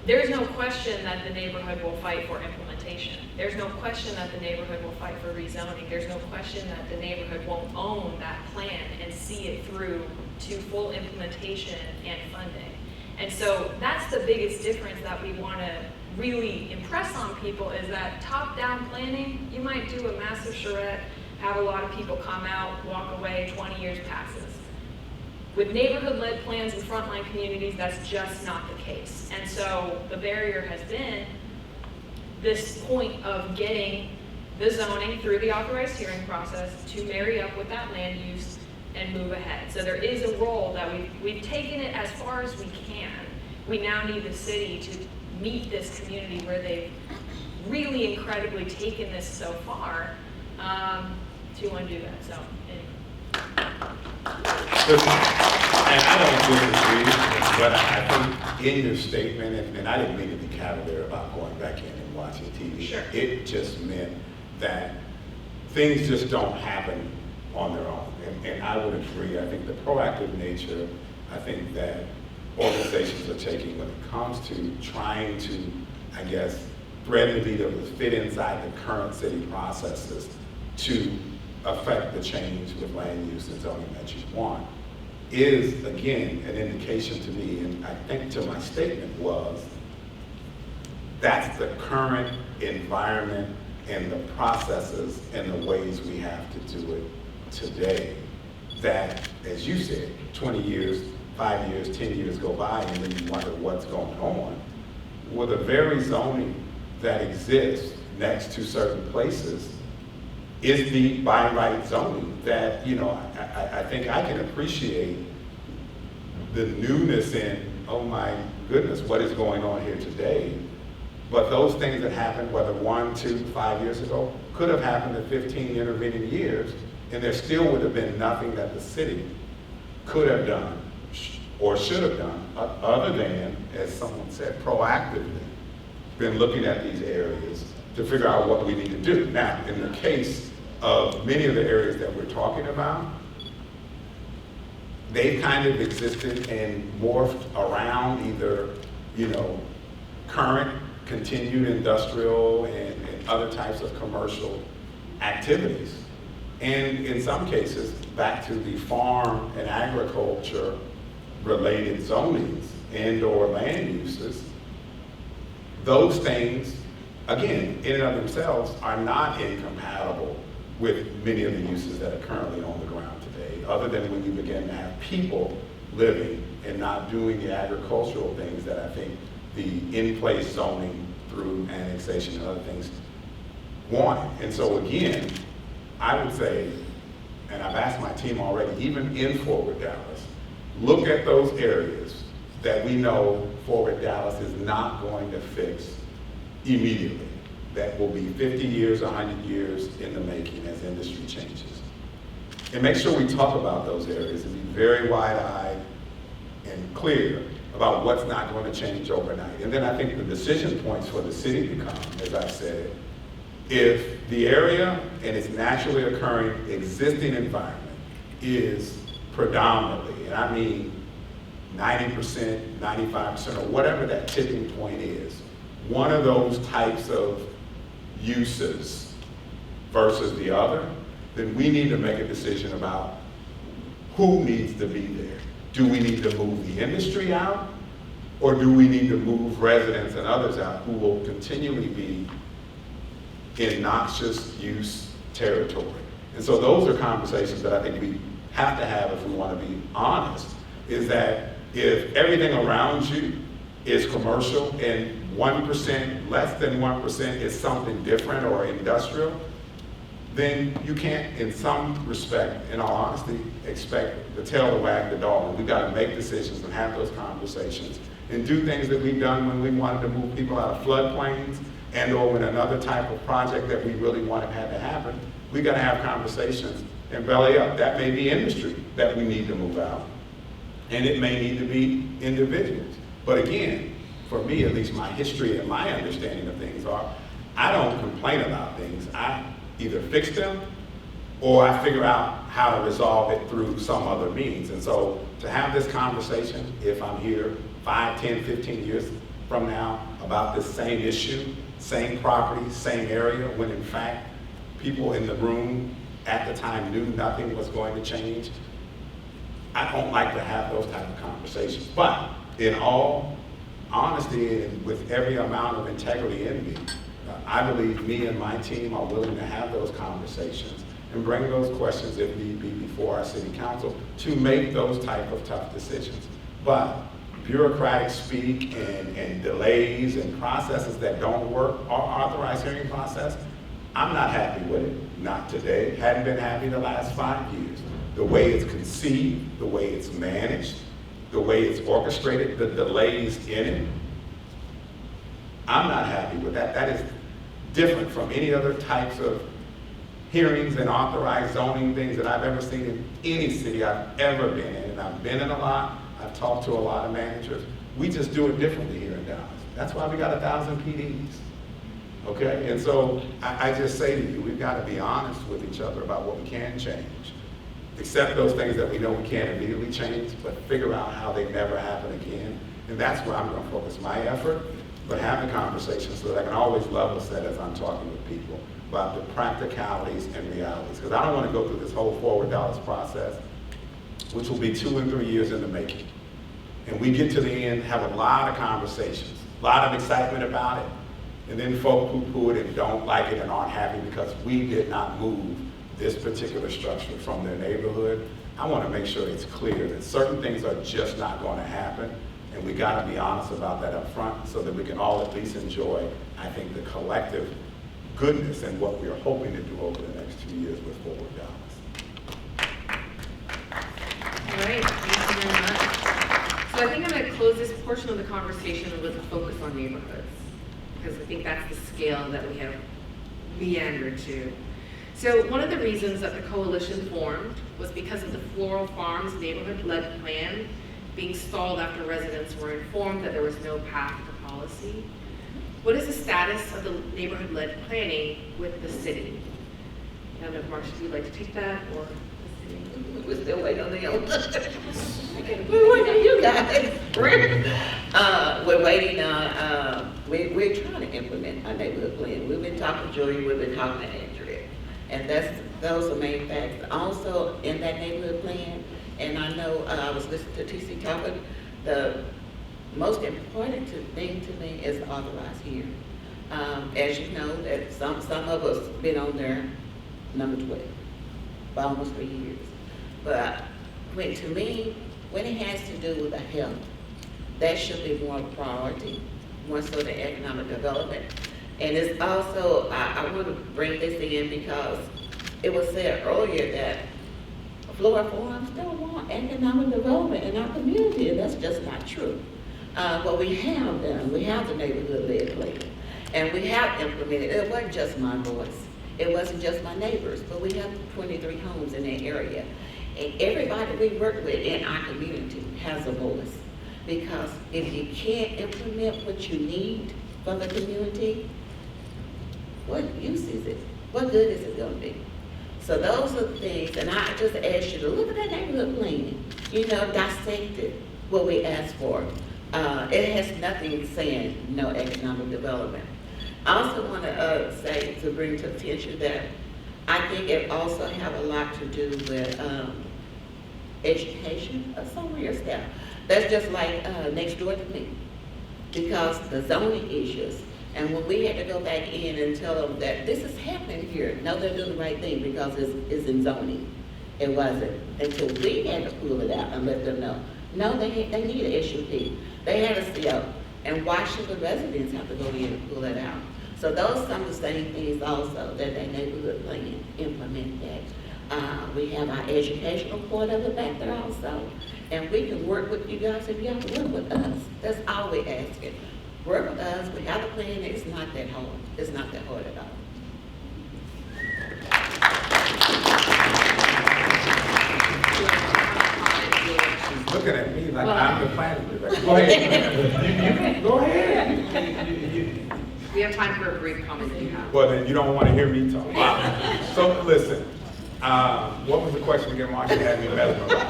there's no question that the neighborhood will fight for implementation. There's no question that the neighborhood will fight for rezoning. There's no question that the neighborhood won't own that plan and see it through to full implementation and funding. And so that's the biggest difference that we want to really impress on people, is that top-down planning, you might do a massive charrette, have a lot of people come out, walk away, 20 years passes. With neighborhood-led plans in frontline communities, that's just not the case. And so the barrier has been this point of getting the zoning through the authorized hearing process to marry up with that land use and move ahead. So there is a role that we've taken it as far as we can. We now need the city to meet this community where they've really incredibly taken this so far to undo that. So. Listen, and I don't disagree, but I think in your statement, and I didn't mean to be cavalier about going back in and watching TV. Sure. It just meant that things just don't happen on their own. And I would agree. I think the proactive nature, I think that organizations are taking when it comes to trying to, I guess, thread the needle to fit inside the current city processes to affect the change with land use and zoning that you want, is, again, an indication to me, and I think to my statement was, that's the current environment and the processes and the ways we have to do it today. That, as you said, 20 years, 5 years, 10 years go by, and then you wonder what's going on. With the very zoning that exists next to certain places is the by right zoning that, you know, I think I can appreciate the newness in, oh my goodness, what is going on here today? But those things that happened, whether 1, 2, 5 years ago, could have happened in 15 intervening years, and there still would have been nothing that the city could have done or should have done, other than, as someone said, proactively been looking at these areas to figure out what we need to do. Now, in the case of many of the areas that we're talking about, they've kind of existed and morphed around either, you know, current continued industrial and other types of commercial activities. And in some cases, back to the farm and agriculture related zonings and or land uses, those things, again, in and of themselves, are not incompatible with many of the uses that are currently on the ground today, other than when you begin to have people living and not doing the agricultural things that I think the in-place zoning through annexation and other things want. And so again, I would say, and I've asked my team already, even in Forward Dallas, look at those areas that we know Forward Dallas is not going to fix immediately. That will be 50 years, 100 years in the making as industry changes. And make sure we talk about those areas and be very wide-eyed and clear about what's not going to change overnight. And then I think the decision points for the city become, as I said, if the area and its naturally occurring existing environment is predominantly, and I mean 90%, 95%, or whatever that tipping point is, one of those types of uses versus the other, then we need to make a decision about who needs to be there. Do we need to move the industry out, or do we need to move residents and others out who will continually be in noxious use territory? And so those are conversations that I think we have to have if we want to be honest, is that if everything around you is commercial and 1%, less than 1% is something different or industrial, then you can't, in some respect, in all honesty, expect the tail to wag the dog. We've got to make decisions and have those conversations and do things that we've done when we wanted to move people out of floodplains and or when another type of project that we really wanted had to happen. We got to have conversations and belly up. That may be industry that we need to move out, and it may need to be individuals. But again, for me, at least my history and my understanding of things are, I don't complain about things. I either fix them or I figure out how to resolve it through some other means. And so to have this conversation, if I'm here 5, 10, 15 years from now about this same issue, same property, same area, when in fact people in the room at the time knew nothing was going to change, I don't like to have those type of conversations. But in all honesty and with every amount of integrity in me, I believe me and my team are willing to have those conversations and bring those questions, if need be, before our city council to make those type of tough decisions. But bureaucratic speak and delays and processes that don't work, our authorized hearing process, I'm not happy with it. Not today. Hadn't been happy the last 5 years. The way it's conceived, the way it's managed, the way it's orchestrated, the delays in it, I'm not happy with that. That is different from any other types of hearings and authorized zoning things that I've ever seen in any city I've ever been in. And I've been in a lot, I've talked to a lot of managers. We just do it differently here in Dallas. That's why we got 1,000 PDs, okay? And so I just say to you, we've got to be honest with each other about what we can change. Accept those things that we know we can't immediately change, but figure out how they never happen again. And that's where I'm gonna focus my effort, but having conversations so that I can always level set as I'm talking with people about the practicalities and realities. Because I don't want to go through this whole Forward Dallas process, which will be 2 and 3 years in the making. And we get to the end, have a lot of conversations, a lot of excitement about it, and then folk poo-poo it and don't like it and aren't happy because we did not move this particular structure from their neighborhood. I want to make sure it's clear that certain things are just not going to happen, and we got to be honest about that up front so that we can all at least enjoy, I think, the collective goodness and what we are hoping to do over the next 2 years with Forward Dallas. All right, thank you very much. So I think I'm going to close this portion of the conversation with a focus on neighborhoods, because I think that's the scale that we have meandered to. So one of the reasons that the coalition formed was because of the Floral Farms neighborhood-led plan being stalled after residents were informed that there was no path to policy. What is the status of the neighborhood-led planning with the city? I don't know if Marsha, would you like to take that, or? We're still waiting on them. We're waiting on you guys. We're waiting on, we're trying to implement our neighborhood plan. We've been talking to Julie, we've been talking to Andrea. And those are main facts. Also, in that neighborhood plan, and I know I was listening to TC talking, the most important thing to me is the authorized hearing. As you know, that some of us been on there, number 12, for almost 3 years. But to me, when it has to do with the health, that should be more of a priority, more so than economic development. And it's also, I want to bring this in because it was said earlier that Florida Forums don't want economic development in our community, and that's just not true. What we have done, we have the neighborhood-led plan, and we have implemented, it wasn't just my voice, it wasn't just my neighbors, but we have 23 homes in that area. And everybody we work with in our community has a voice. Because if you can't implement what you need from the community, what use is it? What good is it gonna be? So those are the things, and I just ask you to look at that neighborhood plan, dissect it, what we asked for. It has nothing saying no economic development. I also want to say, to bring to attention that I think it also have a lot to do with education of some of your staff. That's just like next door to me, because the zoning issues. And when we had to go back in and tell them that this is happening here, no, they're doing the right thing because it's in zoning. It wasn't until we had to pull it out and let them know. No, they need an SUP. They had a CO. And why should the residents have to go in and pull it out? So those are some of the same things also that that neighborhood plan implement that. We have our educational part of it back there also. And we can work with you guys if you have to work with us. That's all we're asking. Work with us, we have a plan, it's not that hard. It's not that hard at all. She's looking at me like I'm the planning director. Go ahead. Go ahead. We have time for a brief comment if you have. Well, then you don't want to hear me talk. Wow. So listen, what was the question again, Marsha? Had me mesmerized.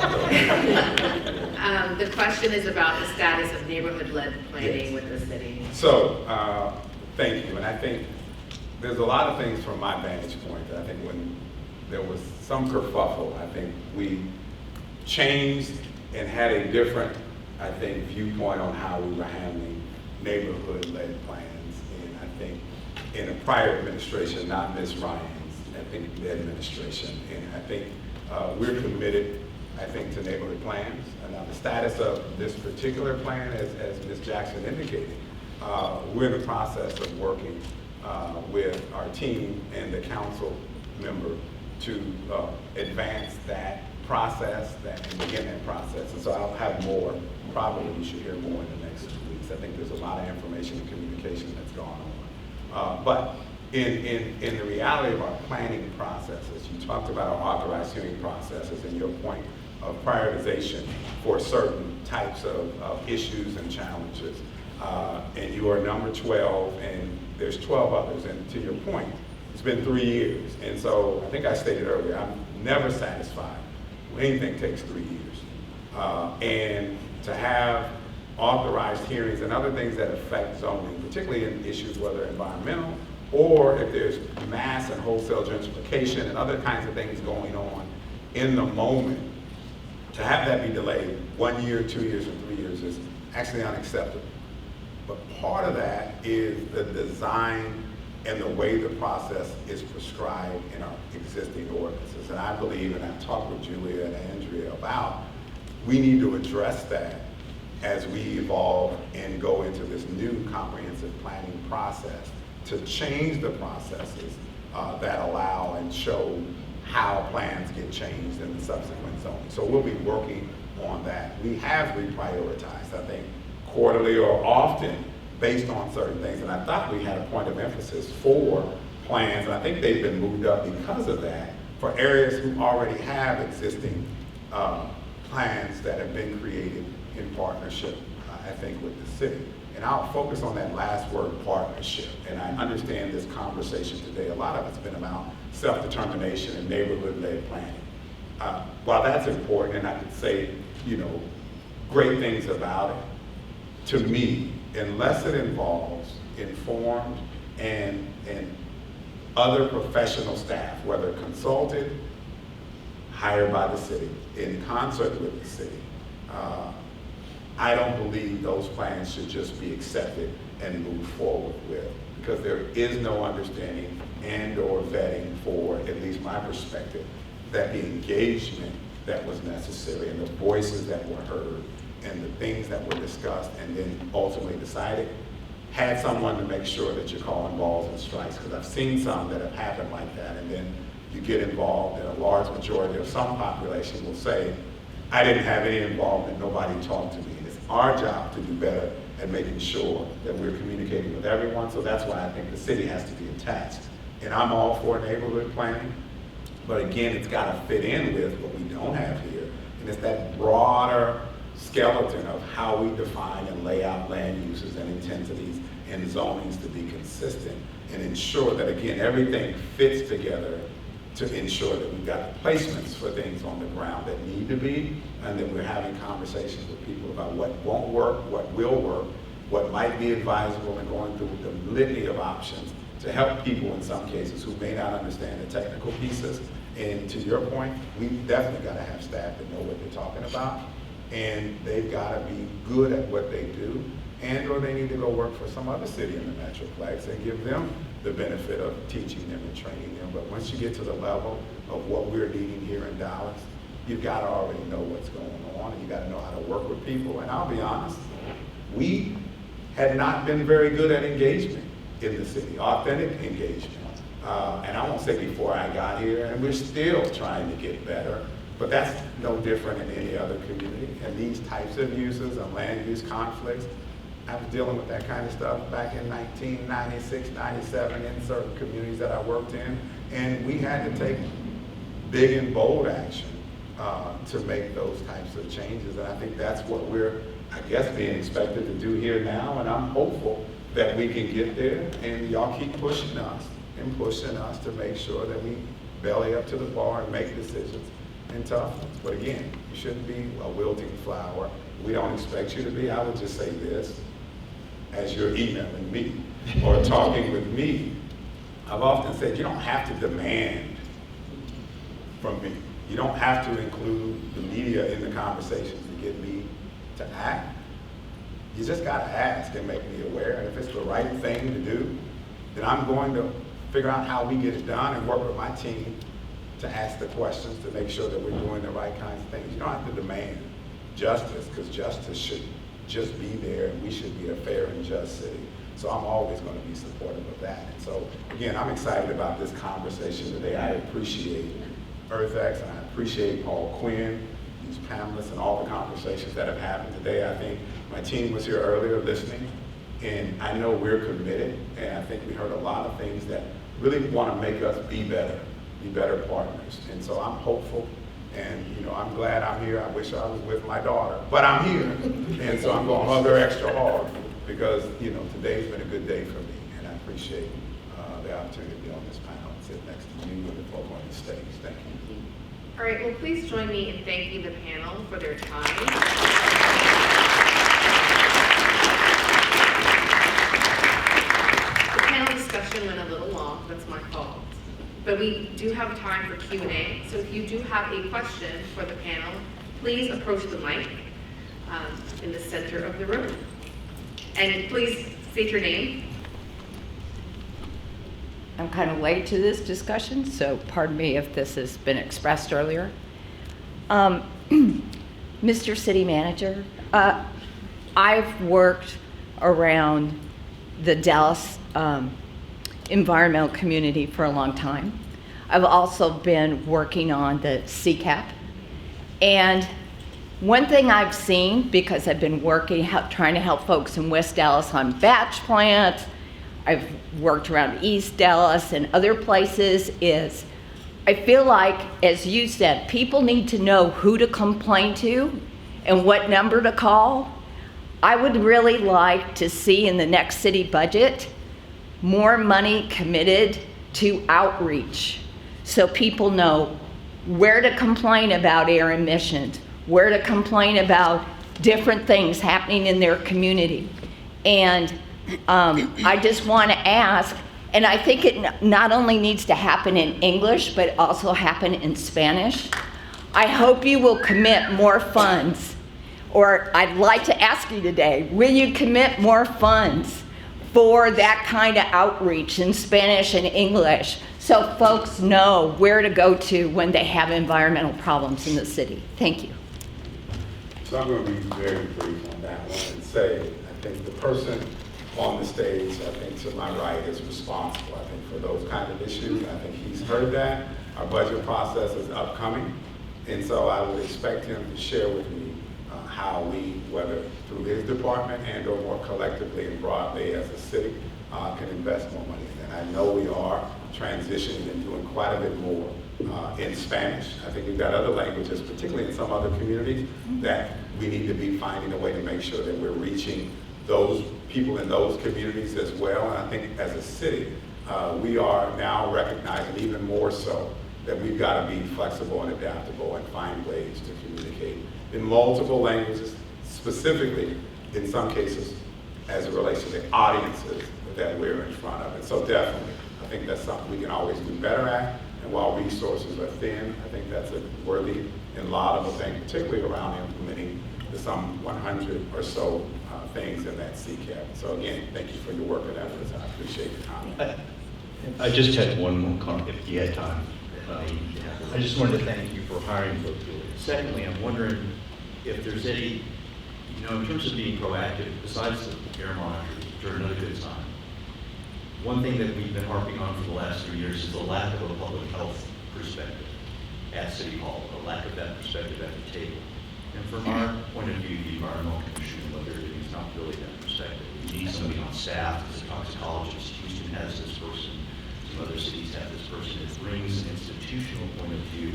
The question is about the status of neighborhood-led planning Yes. with the city. So, thank you. And I think there's a lot of things from my vantage point that I think when there was some kerfuffle, I think we changed and had a different, I think, viewpoint on how we were handling neighborhood-led plans. And I think in a prior administration, not Ms. Ryan's, I think the administration. And I think we're committed, I think, to neighborhood plans. And now the status of this particular plan, as Ms. Jackson indicated, we're in the process of working with our team and the council member to advance that process and begin that process. And so I'll have more, probably you should hear more in the next 2 weeks. I think there's a lot of information and communication that's gone on. But in the reality of our planning processes, you talked about our authorized hearing processes and your point of prioritization for certain types of issues and challenges. And you are number 12, and there's 12 others. And to your point, it's been 3 years. And so I think I stated earlier, I'm never satisfied when anything takes 3 years. And to have authorized hearings and other things that affect zoning, particularly in issues whether environmental or if there's mass and wholesale gentrification and other kinds of things going on in the moment, to have that be delayed 1 year, 2 years, or 3 years is actually unacceptable. But part of that is the design and the way the process is prescribed in our existing ordinances. And I believe, and I've talked with Julia and Andrea about, we need to address that as we evolve and go into this new comprehensive planning process to change the processes that allow and show how plans get changed in the subsequent zoning. So we'll be working on that. We have reprioritized, I think, quarterly or often based on certain things. And I thought we had a point of emphasis for plans, and I think they've been moved up because of that, for areas who already have existing plans that have been created in partnership, I think, with the city. And I'll focus on that last word, partnership. And I understand this conversation today, a lot of it's been about self-determination and neighborhood-led planning. while that's important, and I could say, great things about it, to me, unless it involves informed and other professional staff, whether consulted, hired by the city, in concert with the city, I don't believe those plans should just be accepted and moved forward with, because there is no understanding and or vetting for, at least my perspective, that the engagement that was necessary and the voices that were heard and the things that were discussed and then ultimately decided had someone to make sure that you're calling balls and strikes, because I've seen some that have happened like that, and then you get involved, and a large majority of some population will say, I didn't have any involvement, nobody talked to me. And it's our job to do better at making sure that we're communicating with everyone, so that's why I think the city has to be attached. And I'm all for neighborhood planning, but again, it's got to fit in with what we don't have here, and it's that broader skeleton of how we define and lay out land uses and intensities and zonings to be consistent and ensure that, again, everything fits together to ensure that we've got the placements for things on the ground that need to be, and that we're having conversations with people about what won't work, what will work, what might be advisable, and going through the litany of options to help people in some cases who may not understand the technical pieces. And to your point, we've definitely got to have staff that know what they're talking about, and they've got to be good at what they do, and or they need to go work for some other city in the Metroplex and give them the benefit of teaching them and training them. But once you get to the level of what we're needing here in Dallas, you've got to already know what's going on, and you got to know how to work with people. And I'll be honest, we had not been very good at engagement in the city, authentic engagement. And I won't say before I got here, and we're still trying to get better, but that's no different in any other community. And these types of uses and land use conflicts, I was dealing with that kind of stuff back in 1996, 97 in certain communities that I worked in, and we had to take big and bold action to make those types of changes. And I think that's what we're, I guess, being expected to do here now, and I'm hopeful that we can get there, and y'all keep pushing us to make sure that we belly up to the bar and make decisions and tough ones. But again, you shouldn't be a wilting flower. We don't expect you to be. I would just say this, as you're emailing me or talking with me, I've often said you don't have to demand from me. You don't have to include the media in the conversations to get me to act. You just got to ask and make me aware. And if it's the right thing to do, then I'm going to figure out how we get it done and work with my team to ask the questions to make sure that we're doing the right kinds of things. You don't have to demand justice, because justice should just be there, and we should be a fair and just city. So I'm always going to be supportive of that. And so, again, I'm excited about this conversation today. I appreciate EarthX, and I appreciate Paul Quinn, these panelists, and all the conversations that have happened today. I think my team was here earlier listening, and I know we're committed, and I think we heard a lot of things that really want to make us be better partners. And so I'm hopeful, and I'm glad I'm here. I wish I was with my daughter, but I'm here, and so I'm going to hug her extra hard, because today's been a good day for me, and I appreciate the opportunity to be on this panel and sit next to you and the folk on the stage. Thank you. All right, well, please join me in thanking the panel for their time. The panel discussion went a little long, that's my fault. But we do have time for Q&A, so if you do have a question for the panel, please approach the mic in the center of the room. And please state your name. I'm kind of late to this discussion, so pardon me if this has been expressed earlier. Mr. City Manager, I've worked around the Dallas environmental community for a long time. I've also been working on the CCAP. And one thing I've seen, because I've been working, trying to help folks in West Dallas on batch plants, I've worked around East Dallas and other places, is I feel like, as you said, people need to know who to complain to and what number to call. I would really like to see in the next city budget more money committed to outreach, so people know where to complain about air emissions, where to complain about different things happening in their community. And I just want to ask, and I think it not only needs to happen in English, but also happen in Spanish. I hope you will commit more funds, or I'd like to ask you today, will you commit more funds for that kind of outreach in Spanish and English, so folks know where to go to when they have environmental problems in the city? Thank you. So I'm going to be very brief on that one and say, I think the person on the stage, I think to my right, is responsible, I think, for those kind of issues. I think he's heard that. Our budget process is upcoming, and so I would expect him to share with me how we, whether through his department and or more collectively and broadly as a city, can invest more money. And I know we are transitioning and doing quite a bit more in Spanish. I think we've got other languages, particularly in some other communities, that we need to be finding a way to make sure that we're reaching those people in those communities as well. And I think as a city, we are now recognizing even more so that we've got to be flexible and adaptable and find ways to communicate in multiple languages, specifically in some cases as it relates to the audiences that we're in front of. And so definitely, I think that's something we can always do better at. And while resources are thin, I think that's a worthy and laudable thing, particularly around implementing the some 100 or so things in that CCAP. So again, thank you for your work and efforts. I appreciate your comment. I just had one more comment, if you had time. I just wanted to thank you for hiring folks. Secondly, I'm wondering if there's any, in terms of being proactive, besides the air monitors, which are another good sign, one thing that we've been harping on for the last 3 years is the lack of a public health perspective at City Hall, a lack of that perspective at the table. And from our point of view, the Environmental Commission, whether it is not really that perspective. We need somebody on staff as a toxicologist. Houston has this person. Some other cities have this person. It brings an institutional point of view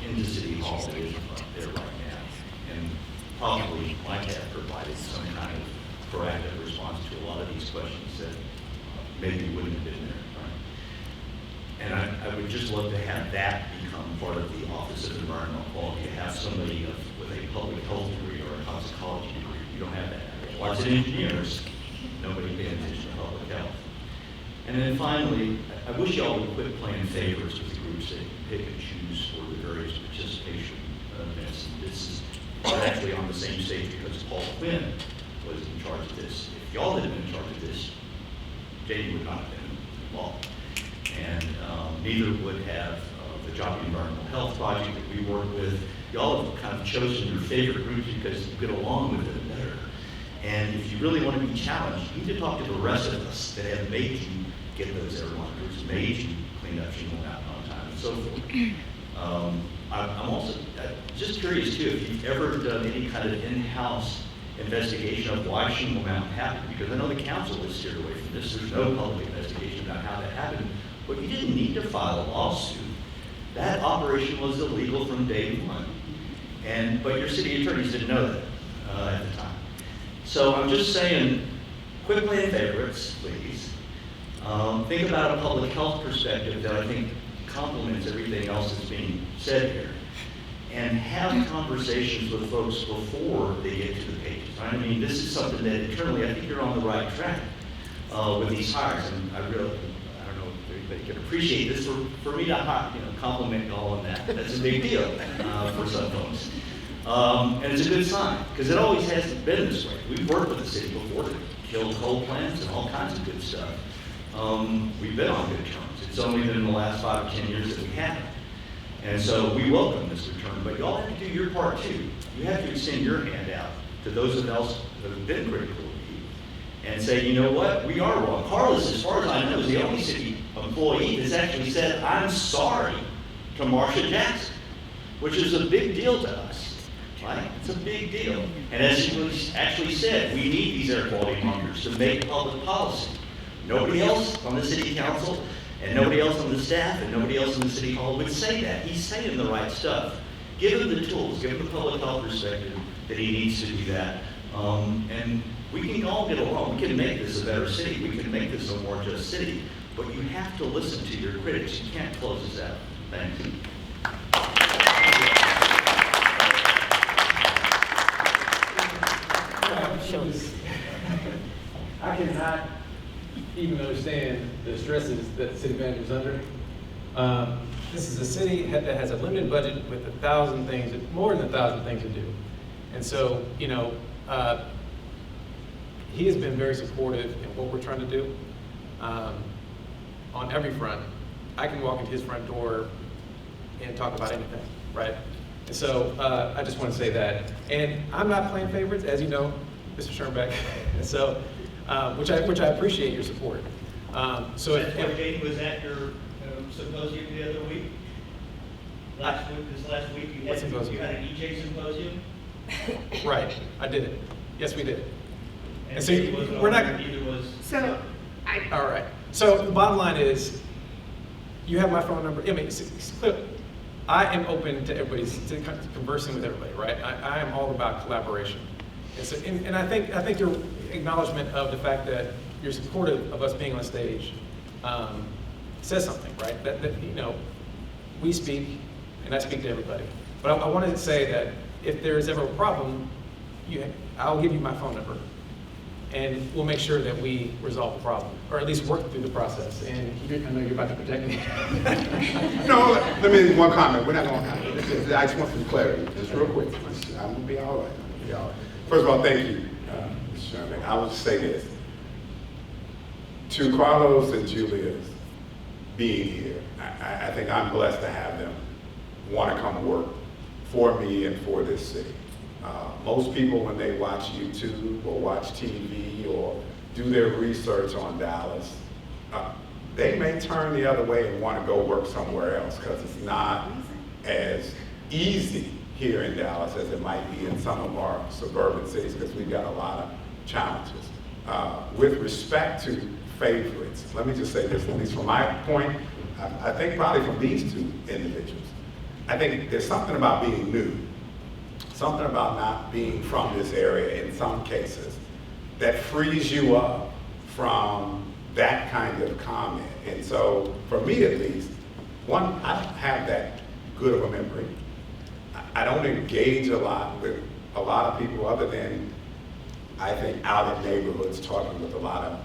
into City Hall that isn't there right now. And probably might have provided some kind of proactive response to a lot of these questions that maybe wouldn't have been there. Right? And I would just love to have that become part of the Office of Environmental Quality, to have somebody with a public health degree or a toxicology degree. You don't have that. Lots of engineers, nobody paying attention to public health. And then finally, I wish y'all would quit playing favorites with the groups that pick and choose for the various participation events. This is actually on the same stage because Paul Quinn was in charge of this. If y'all had been in charge of this, Janie would not have been involved. And neither would have the Job Environmental Health Project that we work with. Y'all have kind of chosen your favorite groups because you get along with them better. And if you really want to be challenged, you need to talk to the rest of us that have made you get those air monitors, made you clean up Shingle Mountain on time, and so forth. I'm also just curious too, if you've ever done any kind of in-house investigation of why Shingle Mountain happened, because I know the council has steered away from this. There's no public investigation about how that happened, but you didn't need to file a lawsuit. That operation was illegal from day one. But your city attorneys didn't know that at the time. So I'm just saying, quit playing favorites, please. Think about a public health perspective that I think complements everything else that's being said here. And have conversations with folks before they get to the pages. Right? I mean, this is something that internally, I think you're on the right track with these hires. And I don't know if everybody can appreciate this. For me to compliment y'all on that, that's a big deal for some folks. And it's a good sign, because it always hasn't been this way. We've worked with the city before to kill coal plants and all kinds of good stuff. We've been on good terms. It's only been in the last 5 or 10 years that we haven't. And so we welcome this return, but y'all have to do your part too. You have to extend your hand out to those of us that have been critical of you and say, you know what, we are wrong. Carlos, as far as I know, is the only city employee that's actually said, I'm sorry to Marsha Jackson, which is a big deal to us, right? It's a big deal. And as he actually said, we need these air quality monitors to make public policy. Nobody else on the city council, and nobody else on the staff, and nobody else in the city hall would say that. He's saying the right stuff. Give him the tools, give him the public health perspective that he needs to do that. And we can all get along. We can make this a better city. We can make this a more just city. But you have to listen to your critics. You can't close us out. Thanks. commercials. I cannot even understand the stresses that the city manager is under. This is a city that has a limited budget with 1,000 things, more than 1,000 things to do. And so, you know, he has been very supportive in what we're trying to do on every front. I can walk into his front door and talk about anything, right? And so I just want to say that. And I'm not playing favorites, as you know, Mr. Schoenbeck. And so, which I appreciate your support. So That's why Janie was at your symposium the other week. This last week, you What had symposium? an EJ symposium. Right, I did it. Yes, we did. And so Janie wasn't we're on not- there, neither was. So, All right. So the bottom line is, you have my phone number. I mean, it's clear. I am open to to conversing with everybody, right? I am all about collaboration. And so, and I think your acknowledgement of the fact that you're supportive of us being on stage says something, right? That you know, we speak, and I speak to everybody. But I wanted to say that if there is ever a problem, I'll give you my phone number, and we'll make sure that we resolve the problem, or at least work through the process. And I know you're about to protect me. No, let me, one comment. We're not going to, I just want some clarity, just real quick. I'm going to be all right. I'm going to be all right. First of all, thank you, Mr. Sherman. I will just say this. To Carlos and Julia's being here, I think I'm blessed to have them want to come work for me and for this city. Most people, when they watch YouTube or watch TV or do their research on Dallas, they may turn the other way and want to go work somewhere else because it's not as easy here in Dallas as it might be in some of our suburban cities because we've got a lot of challenges. With respect to favorites, let me just say this, at least from my point, I think probably from these two individuals, I think there's something about being new, something about not being from this area in some cases that frees you up from that kind of comment. And so for me at least, one, I don't have that good of a memory. I don't engage a lot with a lot of people other than I think out in neighborhoods talking with a lot of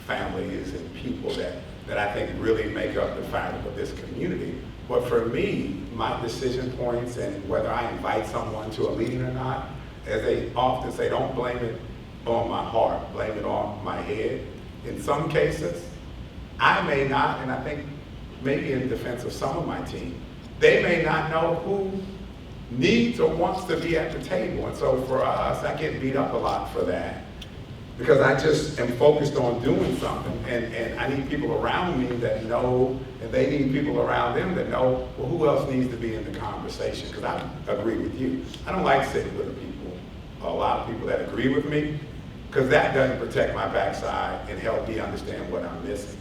families and people that I think really make up the fabric of this community. But for me, my decision points and whether I invite someone to a meeting or not, as they often say, don't blame it on my heart, blame it on my head. In some cases, I may not, and I think maybe in defense of some of my team, they may not know who needs or wants to be at the table. And so for us, I get beat up a lot for that because I just am focused on doing something, and I need people around me that know, and they need people around them that know, well, who else needs to be in the conversation? Because I agree with you. I don't like sitting with people, a lot of people that agree with me, because that doesn't protect my backside and help me understand what I'm missing.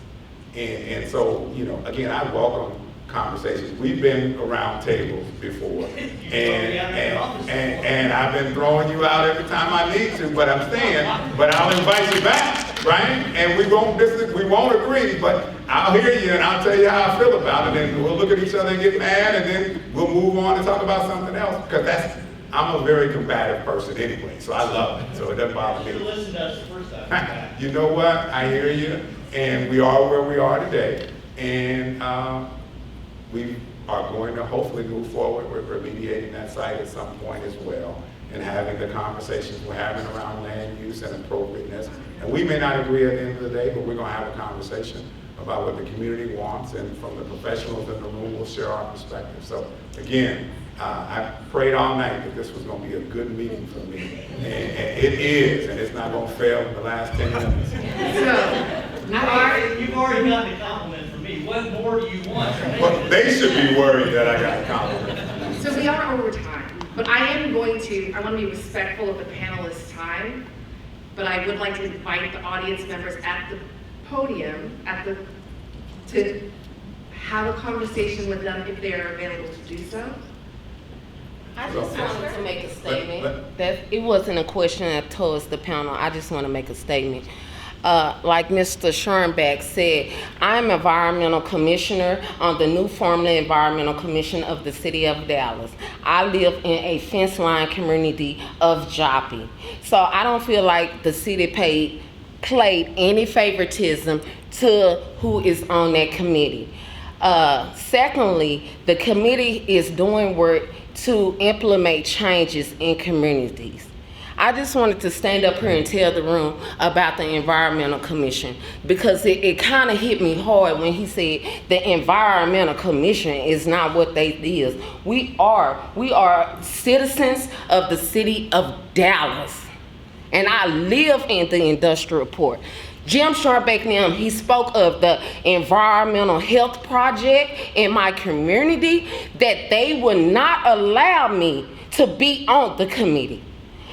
And so, you know, again, I welcome conversations. We've been around tables before, and I've been throwing you out every time I need to, but I'm staying, but I'll invite you back, right? And we won't agree, but I'll hear you and I'll tell you how I feel about it, and we'll look at each other and get mad, and then we'll move on and talk about something else, because I'm a very combative person anyway, so I love it, so it doesn't bother me. You listened to us the first time. You know what? I hear you, and we are where we are today, and we are going to hopefully move forward with remediating that site at some point as well, and having the conversations we're having around land use and appropriateness. And we may not agree at the end of the day, but we're going to have a conversation about what the community wants, and from the professionals in the room, we'll share our perspective. So again, I prayed all night that this was going to be a good meeting for me, and it is, and it's not going to fail in the last 10 minutes. So, You've already gotten a compliment from me. What more do you want? But they should be worried that I got a compliment. So we are over time, but I want to be respectful of the panelists' time, but I would like to invite the audience members at the podium, to have a conversation with them if they are available to do so. I just wanted to make a statement that it wasn't a question towards the panel. I just want to make a statement. like Mr. Schoenbeck said, I'm environmental commissioner on the new formula environmental commission of the city of Dallas. I live in a fence line community of Joppy. So I don't feel like the city played any favoritism to who is on that committee. Secondly, the committee is doing work to implement changes in communities. I just wanted to stand up here and tell the room about the Environmental Commission, because it kind of hit me hard when he said the Environmental Commission is not what they is. We are citizens of the city of Dallas, and I live in the industrial port. Jim Sharbeck, he spoke of the environmental health project in my community, that they would not allow me to be on the committee.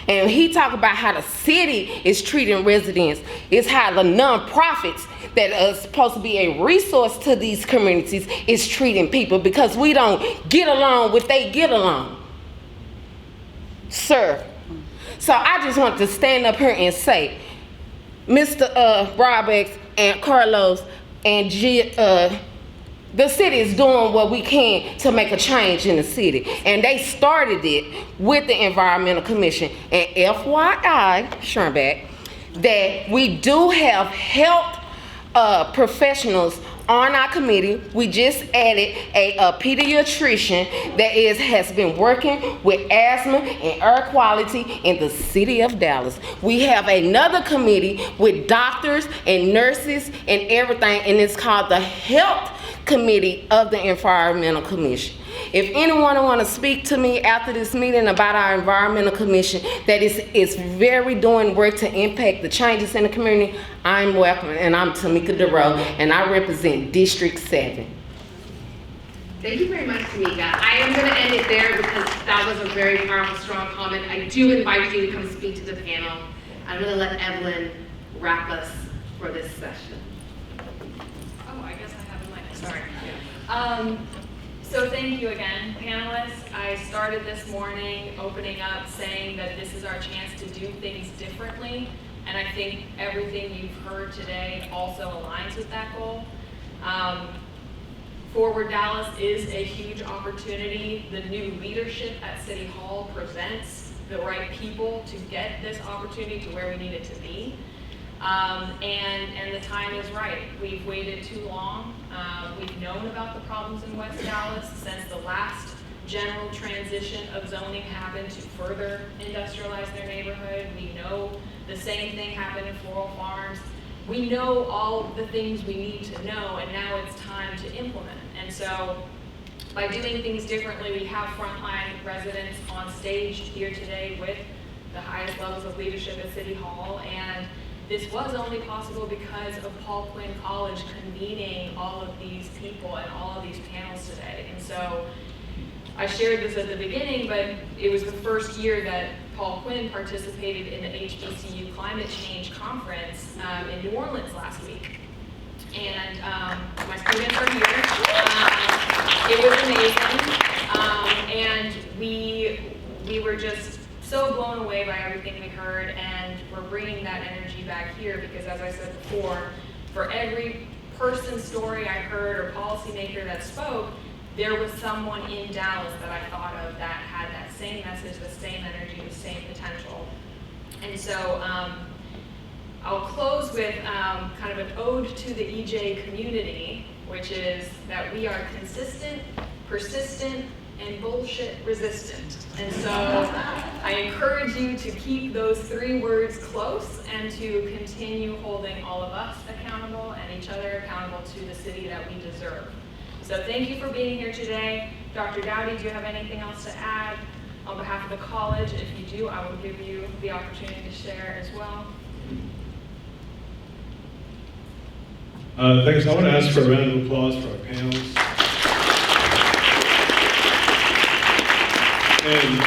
And he talked about how the city is treating residents. It's how the nonprofits that are supposed to be a resource to these communities is treating people, because we don't get along with they get along. Sir. So I just want to stand up here and say, Mr. Robex and Carlos and the city is doing what we can to make a change in the city. And they started it with the Environmental Commission. And FYI, Schoenbeck, that we do have health professionals on our committee. We just added a pediatrician that has been working with asthma and air quality in the city of Dallas. We have another committee with doctors and nurses and everything, and it's called the Health Committee of the Environmental Commission. If anyone want to speak to me after this meeting about our Environmental Commission that is very doing work to impact the changes in the community, I'm welcome. And I'm Tamika DeRoe, and I represent District 7. Thank you very much, Tamika. I am going to end it there because that was a very powerful, strong comment. I do invite you to come speak to the panel. I'm going to let Evelyn wrap us for this session. Oh, I guess I have a mic. Sorry. So thank you again, panelists. I started this morning opening up saying that this is our chance to do things differently, and I think everything you've heard today also aligns with that goal. Forward Dallas is a huge opportunity. The new leadership at City Hall presents the right people to get this opportunity to where we need it to be. And the time is right. We've waited too long. We've known about the problems in West Dallas since the last general transition of zoning happened to further industrialize their neighborhood. We know the same thing happened in Floral Farms. We know all the things we need to know, and now it's time to implement. And so by doing things differently, we have frontline residents on stage here today with the highest levels of leadership at City Hall, and this was only possible because of Paul Quinn College convening all of these people and all of these panels today. And so I shared this at the beginning, but it was the first year that Paul Quinn participated in the HBCU Climate Change Conference in New Orleans last week. And my students are here. It was amazing. And we were just so blown away by everything we heard, and we're bringing that energy back here because, as I said before, for every person's story I heard or policymaker that spoke, there was someone in Dallas that I thought of that had that same message, the same energy, the same potential. And so I'll close with kind of an ode to the EJ community, which is that we are consistent, persistent, and bullshit resistant. And so I encourage you to keep those 3 words close and to continue holding all of us accountable and each other accountable to the city that we deserve. So thank you for being here today. Dr. Dowdy, do you have anything else to add on behalf of the college? If you do, I will give you the opportunity to share as well. Thanks. I want to ask for a round of applause for our panels. And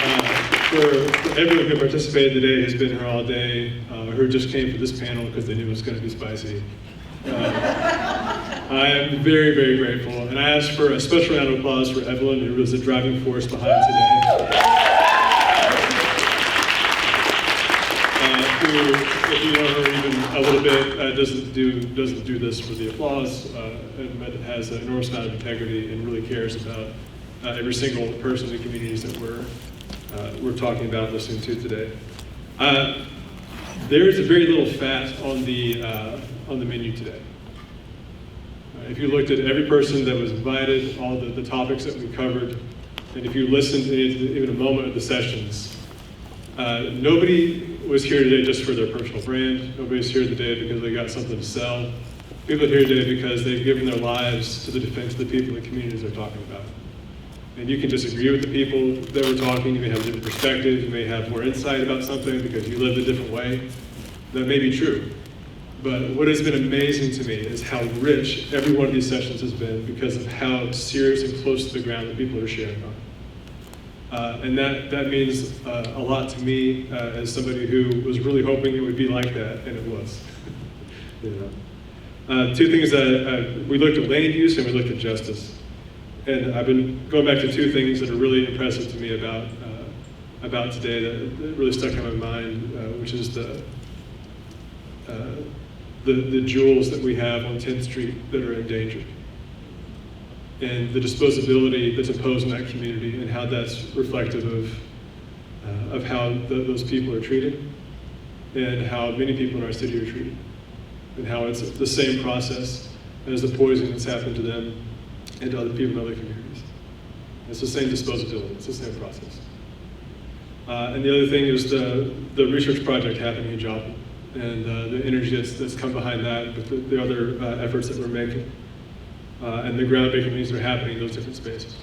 for everyone who participated today, who's been here all day, who just came for this panel because they knew it was going to be spicy. I am very, very grateful. And I ask for a special round of applause for Evelyn, who was the driving force behind today. if you know her even a little bit, doesn't do this for the applause, but has an enormous amount of integrity and really cares about every single person in the communities that we're talking about and listening to today. There is very little fat on the menu today. If you looked at every person that was invited, all the topics that we covered, and if you listened to even a moment of the sessions, nobody was here today just for their personal brand. Nobody's here today because they got something to sell. People are here today because they've given their lives to the defense of the people in the communities they're talking about. And you can disagree with the people that we're talking. You may have a different perspective. You may have more insight about something because you lived a different way. That may be true. But what has been amazing to me is how rich every one of these sessions has been because of how serious and close to the ground the people are sharing on. And that means a lot to me as somebody who was really hoping it would be like that, and it was. You know. Two things that we looked at land use and we looked at justice. And I've been going back to two things that are really impressive to me about today that really stuck in my mind, which is the jewels that we have on 10th Street that are endangered. And the disposability that's imposed in that community and how that's reflective of how those people are treated and how many people in our city are treated and how it's the same process as the poison that's happened to them and to other people in other communities. It's the same disposability, it's the same process. And the other thing is the research project happening in Joplin and the energy that's come behind that, but the other efforts that we're making. And the groundbreaking things that are happening in those different spaces.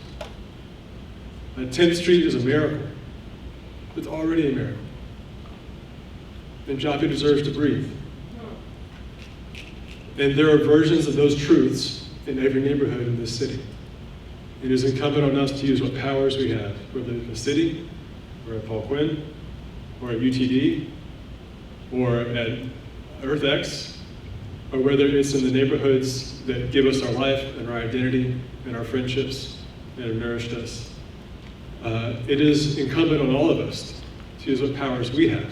10th Street is a miracle. It's already a miracle. And Joplin deserves to breathe. And there are versions of those truths in every neighborhood in this city. It is incumbent on us to use what powers we have, whether in the city, or at Paul Quinn, or at UTD, or at EarthX, or whether it's in the neighborhoods that give us our life and our identity and our friendships and have nourished us. It is incumbent on all of us to use what powers we have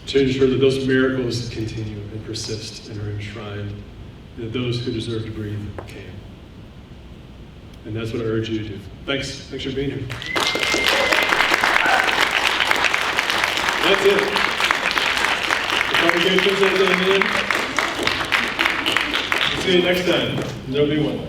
to ensure that those miracles continue and persist and are enshrined, and that those who deserve to breathe can. And that's what I urge you to do. Thanks for being here. That's it. The congregation's at the end. See you next time. There'll be one.